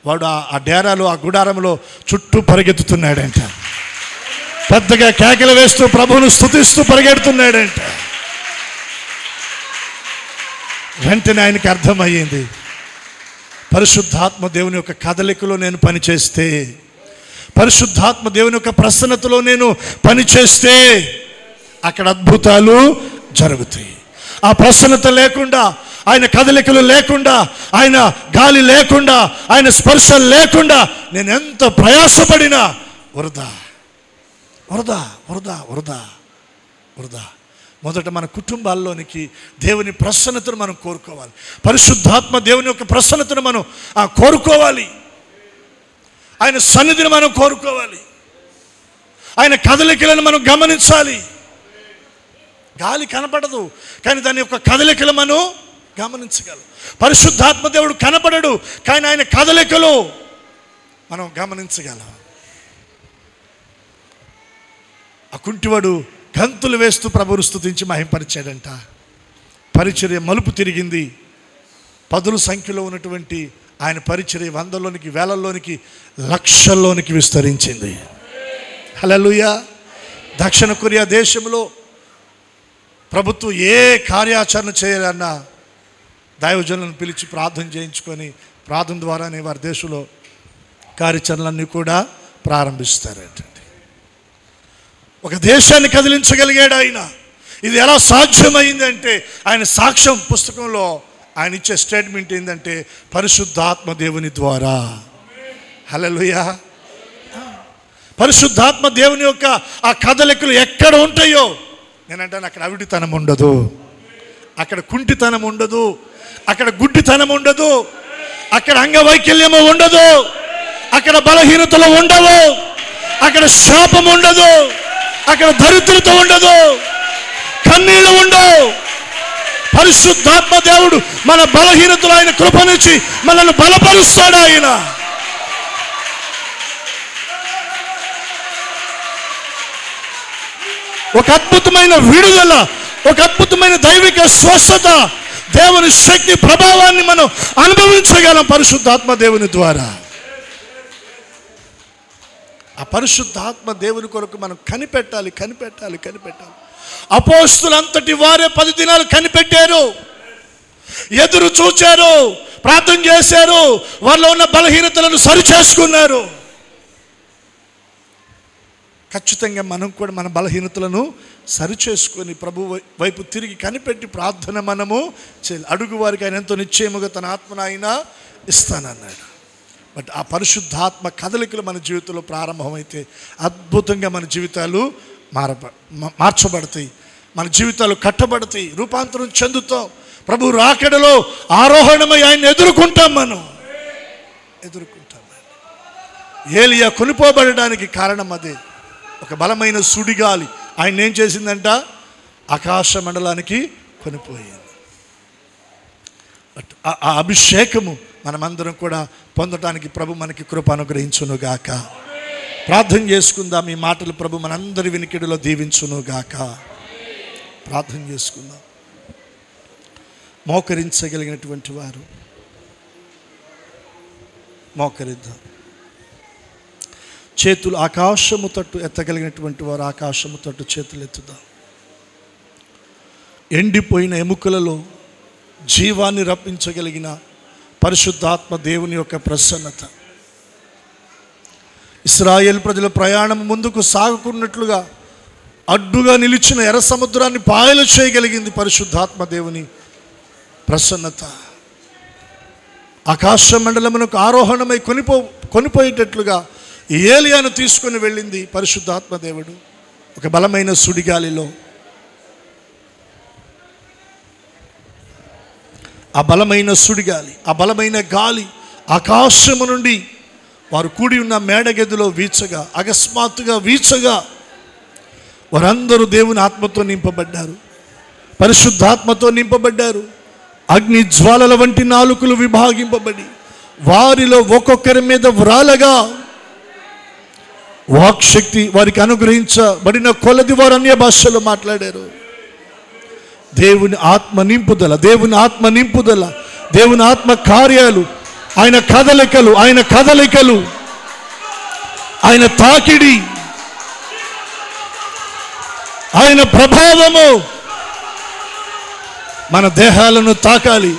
వాడు ఆ డేరాలో, ఆ గుడారంలో చుట్టూ పరిగెత్తుతున్నాడంట. పెద్దగా కేకలు వేస్తూ ప్రభువును స్తుతిస్తూ పరిగెడుతున్నాడంట. వెంటనే ఆయనకి అర్థమయ్యింది, పరిశుద్ధాత్మ దేవుని యొక్క కదలికలో నేను పనిచేస్తే, పరిశుద్ధాత్మ దేవుని యొక్క ప్రసన్నతలో నేను పనిచేస్తే అక్కడ అద్భుతాలు జరుగుతాయి. ఆ ప్రసన్నత లేకుండా, ఆయన కదలికలు లేకుండా, ఆయన గాలి లేకుండా, ఆయన స్పర్శ లేకుండా నేను ఎంత ప్రయాసపడినా వృధా వృధా వృధా వృధా వృధా. మొదట మన కుటుంబాల్లోనికి దేవుని ప్రసన్నతను మనం కోరుకోవాలి. పరిశుద్ధాత్మ దేవుని యొక్క ప్రసన్నతను మనం కోరుకోవాలి. ఆయన సన్నిధిని మనం కోరుకోవాలి. ఆయన కదలికలను మనం గమనించాలి. గాలి కనపడదు, కానీ దాని యొక్క కదలికలు మనం గమనించగలం. పరిశుద్ధాత్మ దేవుడు కనపడడు, కానీ ఆయన కదలికలు మనం గమనించగలం. ఆ కుంటివాడు గంతులు వేస్తూ ప్రభువును స్తుతించి మహింపరిచాడంట. పరిచర్య మలుపు తిరిగింది. 10ల సంఖ్యలో ఉన్నటువంటి ఆయన పరిచర్య 100లోనికి, 1000లోనికి, లక్షల్లోనికి విస్తరించింది. హల్లెలూయా. దక్షిణ కొరియా దేశంలో ప్రభుత్వం ఏ కార్యాచరణ చేయాలన్నా దైవజనులను పిలిచి ప్రార్థన చేయించుకొని, ప్రార్థన ద్వారానే వారి దేశంలో కార్యాచరణలన్నీ కూడా ప్రారంభిస్తారంట. ఒక దేశాన్ని కదిలించగలిగాడు ఆయన. ఇది ఎలా సాధ్యమైందంటే ఆయన సాక్ష్యం పుస్తకంలో ఆయన ఇచ్చే స్టేట్మెంట్ ఏంటంటే, పరిశుద్ధాత్మ దేవుని ద్వారా. హల్లెలూయా. పరిశుద్ధాత్మ దేవుని యొక్క ఆ కదలికలు ఎక్కడ ఉంటాయో, నేనంటాను అక్కడ అవిటితనం ఉండదు, అక్కడ కుంటితనం ఉండదు, అక్కడ గుడ్డితనం ఉండదు, అక్కడ అంగవైకల్యము ఉండదు, అక్కడ బలహీనతలు ఉండవు, అక్కడ శాపం ఉండదు, అక్కడ దరిద్రత ఉండదు, కన్నీళ్లు ఉండవు. పరిశుద్ధాత్మ దేవుడు మన బలహీనతలు ఆయన కృపనిచ్చి మనల్ని బలపరుస్తాడు. ఆయన ఒక అద్భుతమైన విడుదల, ఒక అద్భుతమైన దైవిక స్వస్థత, దేవుని శక్తి ప్రభావాన్ని మనం అనుభవించగలం పరిశుద్ధాత్మ దేవుని ద్వారా. ఆ పరిశుద్ధాత్మ దేవుని కొరకు మనం కనిపెట్టాలి. అపోస్తులంతటి వారే 10 దినాలు కనిపెట్టారు, ఎదురు చూచారు, ప్రార్థన చేశారు, వాళ్ళలో ఉన్న బలహీనతలను సరిచేసుకున్నారు. ఖచ్చితంగా మనం కూడా మన బలహీనతలను సరిచేసుకొని ప్రభు వైపు తిరిగి కనిపెట్టి ప్రార్థన మనము చేయాలి. అడుగు వారికి ఆయన ఎంతో నిశ్చయముగా తన ఆత్మను ఆయన ఇస్తానన్నాడు. బట్ ఆ పరిశుద్ధాత్మ కదలికలు మన జీవితంలో ప్రారంభమైతే అద్భుతంగా మన జీవితాలు మార్చబడతాయి, మన జీవితాలు కట్టబడతాయి, రూపాంతరం చెందుతాం. ప్రభు రాకడలో ఆరోహణమై ఆయన ఎదుర్కొంటాం. ఏలియా కొనిపోబడడానికి కారణం అదే. ఒక బలమైన సుడిగాలి ఆయన ఏం చేసిందంట, ఆకాశ మండలానికి కొనిపోయింది. బట్ ఆ అభిషేకము మనమందరం కూడా పొందటానికి ప్రభు మనకి కృప అనుగ్రహించునుగాక. ప్రార్థన చేసుకుందాం. ఈ మాటలు ప్రభు మనందరి వినికిడిలో దీవించునుగాక. ప్రార్థన చేసుకుందాం. మోకరించగలిగినటువంటి వారు మోకరిద్దాం. చేతులు ఆకాశము తట్టు ఎత్తగలిగినటువంటి వారు ఆకాశము తట్టు చేతులు ఎత్తుదాం. ఎండిపోయిన ఎముకలలో జీవాన్ని రప్పించగలిగిన పరిశుద్ధాత్మ దేవుని యొక్క ప్రసన్నత. ఇశ్రాయేలు ప్రజల ప్రయాణం ముందుకు సాగుకున్నట్లుగా అడ్డుగా నిలిచిన ఎర్ర సముద్రాన్ని పాయలు చేయగలిగింది పరిశుద్ధాత్మ దేవుని ప్రసన్నత. ఆకాశ మండలమునకు ఆరోహణమై కొనిపోయేటట్లుగా ఏలియాను తీసుకొని వెళ్ళింది పరిశుద్ధాత్మ దేవుడు. ఒక బలమైన సుడిగాలిలో ఆ బలమైన సుడిగాలి, ఆ బలమైన గాలి ఆకాశము నుండి వారు కూడి ఉన్న మేడగదిలో వీచగా, అకస్మాత్తుగా వీచగా వారందరూ దేవుని ఆత్మతో నింపబడ్డారు, పరిశుద్ధాత్మతో నింపబడ్డారు. అగ్ని జ్వాలల వంటి నాలుకలు విభాగింపబడి వారిలో ఒక్కొక్కరి మీద వ్రాలగా వాక్శక్తి వారికి అనుగ్రహించబడిన కొలది వారు అన్య భాషలో మాట్లాడారు. దేవుని ఆత్మ నింపుదల, దేవుని ఆత్మ నింపుదల, దేవుని ఆత్మ కార్యాలు, ఆయన కదలికలు, ఆయన తాకిడి, ఆయన ప్రభావము మన దేహాలను తాకాలి,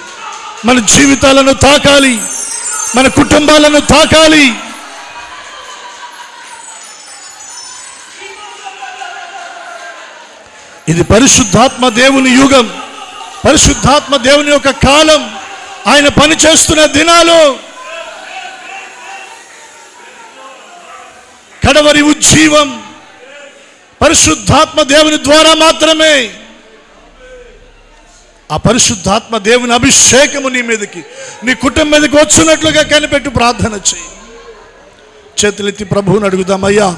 మన జీవితాలను తాకాలి, మన కుటుంబాలను తాకాలి. ఇది పరిశుద్ధాత్మ దేవుని యుగం, పరిశుద్ధాత్మ దేవుని యొక్క కాలం, ఆయన పనిచేస్తున్న దినాలు. కడవరి ఉజ్జీవం పరిశుద్ధాత్మ దేవుని ద్వారా మాత్రమే. ఆ పరిశుద్ధాత్మ దేవుని అభిషేకము నీ మీదకి, నీ కుటుంబం మీదకి వచ్చినట్లుగా కనిపెట్టి ప్రార్థన చేయి. చేతులెత్తి ప్రభువుని అడుగుదాం. అయ్యా,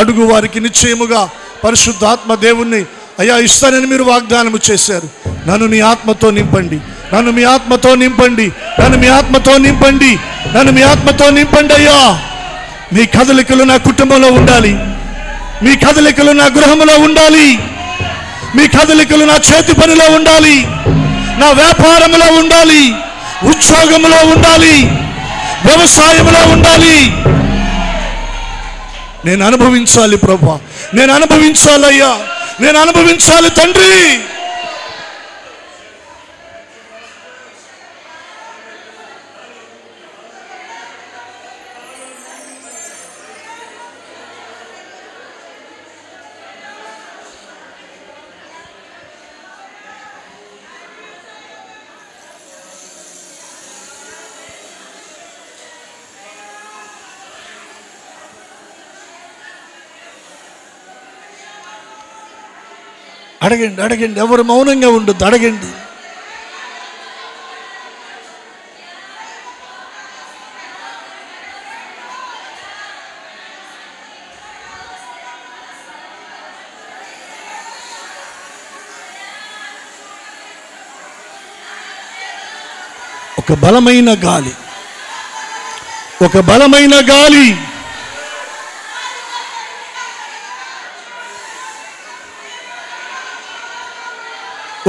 అడుగు వారికి నిశ్చయముగా పరిశుద్ధాత్మ దేవుణ్ణి అయ్యా ఇస్తానని మీరు వాగ్దానము చేశారు. నన్ను నీ ఆత్మతో నింపండి, నన్ను మీ ఆత్మతో నింపండి, నన్ను మీ ఆత్మతో నింపండి, నన్ను మీ ఆత్మతో నింపండి. అయ్యా, మీ కదలికలు నా కుటుంబంలో ఉండాలి, మీ కదలికలు నా గృహంలో ఉండాలి, మీ కదలికలు నా చేతి పనిలో ఉండాలి, నా వ్యాపారంలో ఉండాలి, ఉద్యోగంలో ఉండాలి, వ్యవసాయంలో ఉండాలి. నేను అనుభవించాలి ప్రభువా, నేను అనుభవించాలయ్యా, నేను అనుభవించాలి తండ్రి. అడగండి, అడగండి, ఎవరు మౌనంగా ఉండొద్దు, అడగండి. ఒక బలమైన గాలి, ఒక బలమైన గాలి,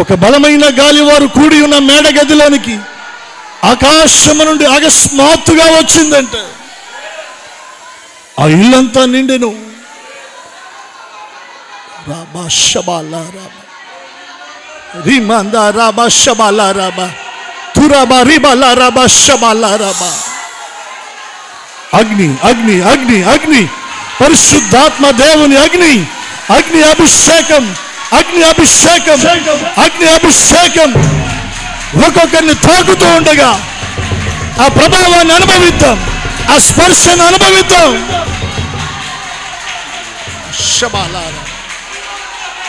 ఒక బలమైన గాలి వారు కూడి ఉన్న మేడ గదిలోనికి ఆకాశము నుండి అకస్మాత్తుగా వచ్చిందంటే ఆ ఇల్లంతా నిండెను. రాబా షబాలా రాబా రిమందా రాబా షబాలా రాబా తురాబా రిబాలా రాబా షబాలా రాబా. అగ్ని, అగ్ని, అగ్ని, అగ్ని, పరిశుద్ధాత్మ దేవుని అగ్ని, అగ్ని అభిషేకం, అగ్ని అభిషేకం, అగ్ని అభిషేకం ఒక్కొక్కరిని తాకుతూ ఉండగా ఆ ప్రభావాన్ని అనుభవిద్దాం, ఆ స్పర్శను అనుభవిద్దాం. షబాలారా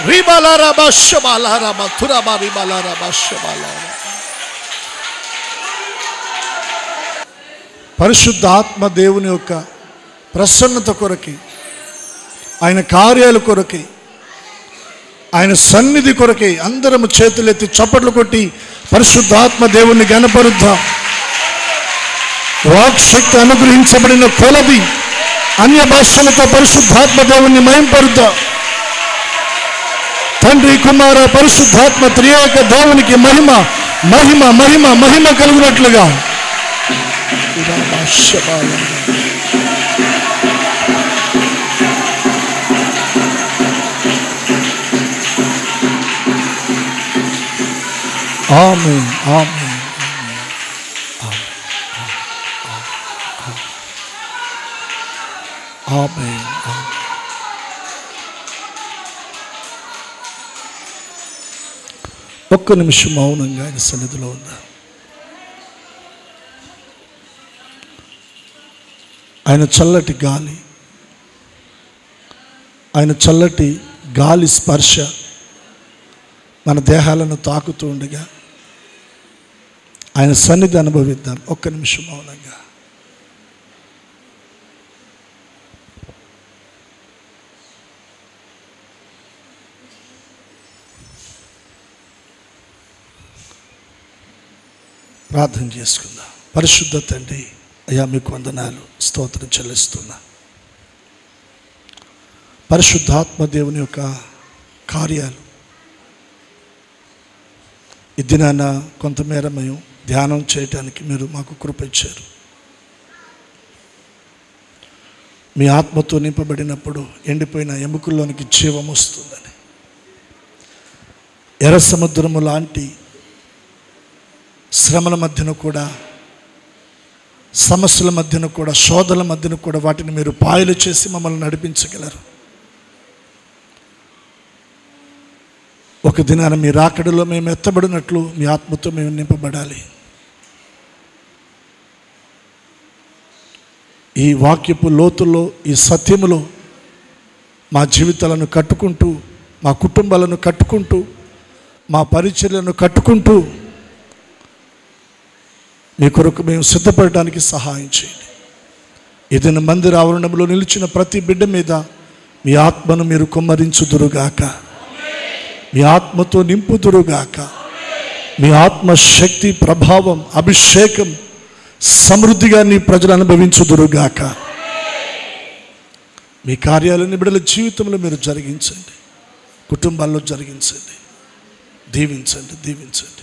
రిబాలారా షబాలారా తురాబా రిబాలారా షబాలారా. పరిశుద్ధ ఆత్మ దేవుని యొక్క ప్రసన్నత కొరకి, ఆయన కార్యాల కొరకి, ఆయన సన్నిధి కొరకే అందరము చేతులెత్తి చప్పట్లు కొట్టి పరిశుద్ధాత్మ దేవుణ్ణి గణపరుద్దాం. వాక్శక్తి అనుగ్రహించబడిన కొలది అన్య భాషలతో పరిశుద్ధాత్మ దేవుణ్ణి మహింపరుద్దాం. తండ్రి, కుమార, పరిశుద్ధాత్మ త్రియేక దేవునికి మహిమ మహిమ మహిమ మహిమ కలుగునట్లుగా. ఆమేన్ ఆమేన్ ఆమేన్. ఒక్క నిమిషం మౌనంగా ఆయన సన్నిధిలో ఉందా. ఆయన చల్లటి గాలి, ఆయన చల్లటి గాలి స్పర్శ మన దేహాలను తాకుతూ ఉండగా ఆయన సన్నిధి అనుభవిద్దాం. ఒక్క నిమిషం మౌనంగా. ప్రార్థన చేసుకుందాం. పరిశుద్ధ తండ్రి, అయ్యా మీకు వందనాలు, స్తోత్రం చెల్లిస్తున్నా. పరిశుద్ధాత్మ దేవుని యొక్క కార్యాలు ఈ దినాన కొంతమేర మేము ధ్యానం చేయటానికి మీరు మాకు కృప ఇచ్చారు. మీ ఆత్మతో నింపబడినప్పుడు ఎండిపోయిన ఎముకల్లోనికి జీవం వస్తుందని, ఎర్ర సముద్రము లాంటి శ్రమల మధ్యన కూడా, సమస్యల మధ్యన కూడా, శోధనల మధ్యన కూడా వాటిని మీరు పాయలు చేసి మమ్మల్ని నడిపించగలరు. ఒక దినాన మీ రాకడలో మేము ఎత్తబడినట్లు మీ ఆత్మతో మేము నింపబడాలి. ఈ వాక్యపు లోతుల్లో, ఈ సత్యములో మా జీవితాలను కట్టుకుంటూ, మా కుటుంబాలను కట్టుకుంటూ, మా పరిచర్యలను కట్టుకుంటూ మీ కొరకు మేము సిద్ధపడటానికి సహాయం చేయండి. ఏదైనా మందిర ఆవరణంలో నిలిచిన ప్రతి బిడ్డ మీద మీ ఆత్మను మీరు కుమ్మరించుదురుగాక, మీ ఆత్మతో నింపుదురుగాక. మీ ఆత్మశక్తి, ప్రభావం, అభిషేకం సమృద్ధిగా నీ ప్రజలు అనుభవించుదురుగాక. మీ కార్యాలని బిడ్డల జీవితంలో మీరు జరిగించండి, కుటుంబాల్లో జరిగించండి, దీవించండి దీవించండి.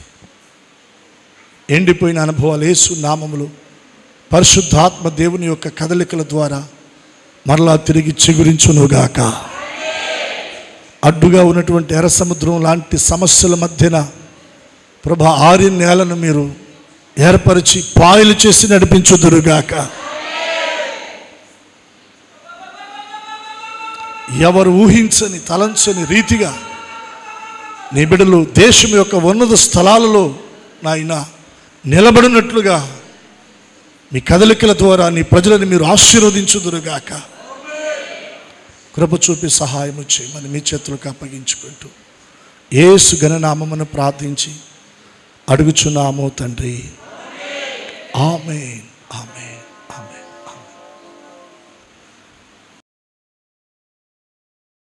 ఎండిపోయిన అనుభవాలు యేసు నామములో పరిశుద్ధాత్మ దేవుని యొక్క కదలికల ద్వారా మరలా తిరిగి చిగురించునుగాక. అడ్డుగా ఉన్నటువంటి ఎర్ర సముద్రం లాంటి సమస్యల మధ్యన ప్రభా ఆరిన నేలను మీరు ఏర్పరిచి పాయలు చేసి నడిపించుదురుగాక. ఎవరు ఊహించని, తలంచని రీతిగా నీ బిడ్డలు దేశం యొక్క ఉన్నత స్థలాలలో నాయన నిలబడినట్లుగా మీ కదలికల ద్వారా నీ ప్రజలను మీరు ఆశీర్వదించుదురుగాక. కృప చూపి సహాయము చేయమని మీ చేతులకు అప్పగించుకుంటూ యేసు ఘననామమును ప్రార్థించి అడుగుచున్నాము తండ్రి. ఆమేన్ ఆమేన్.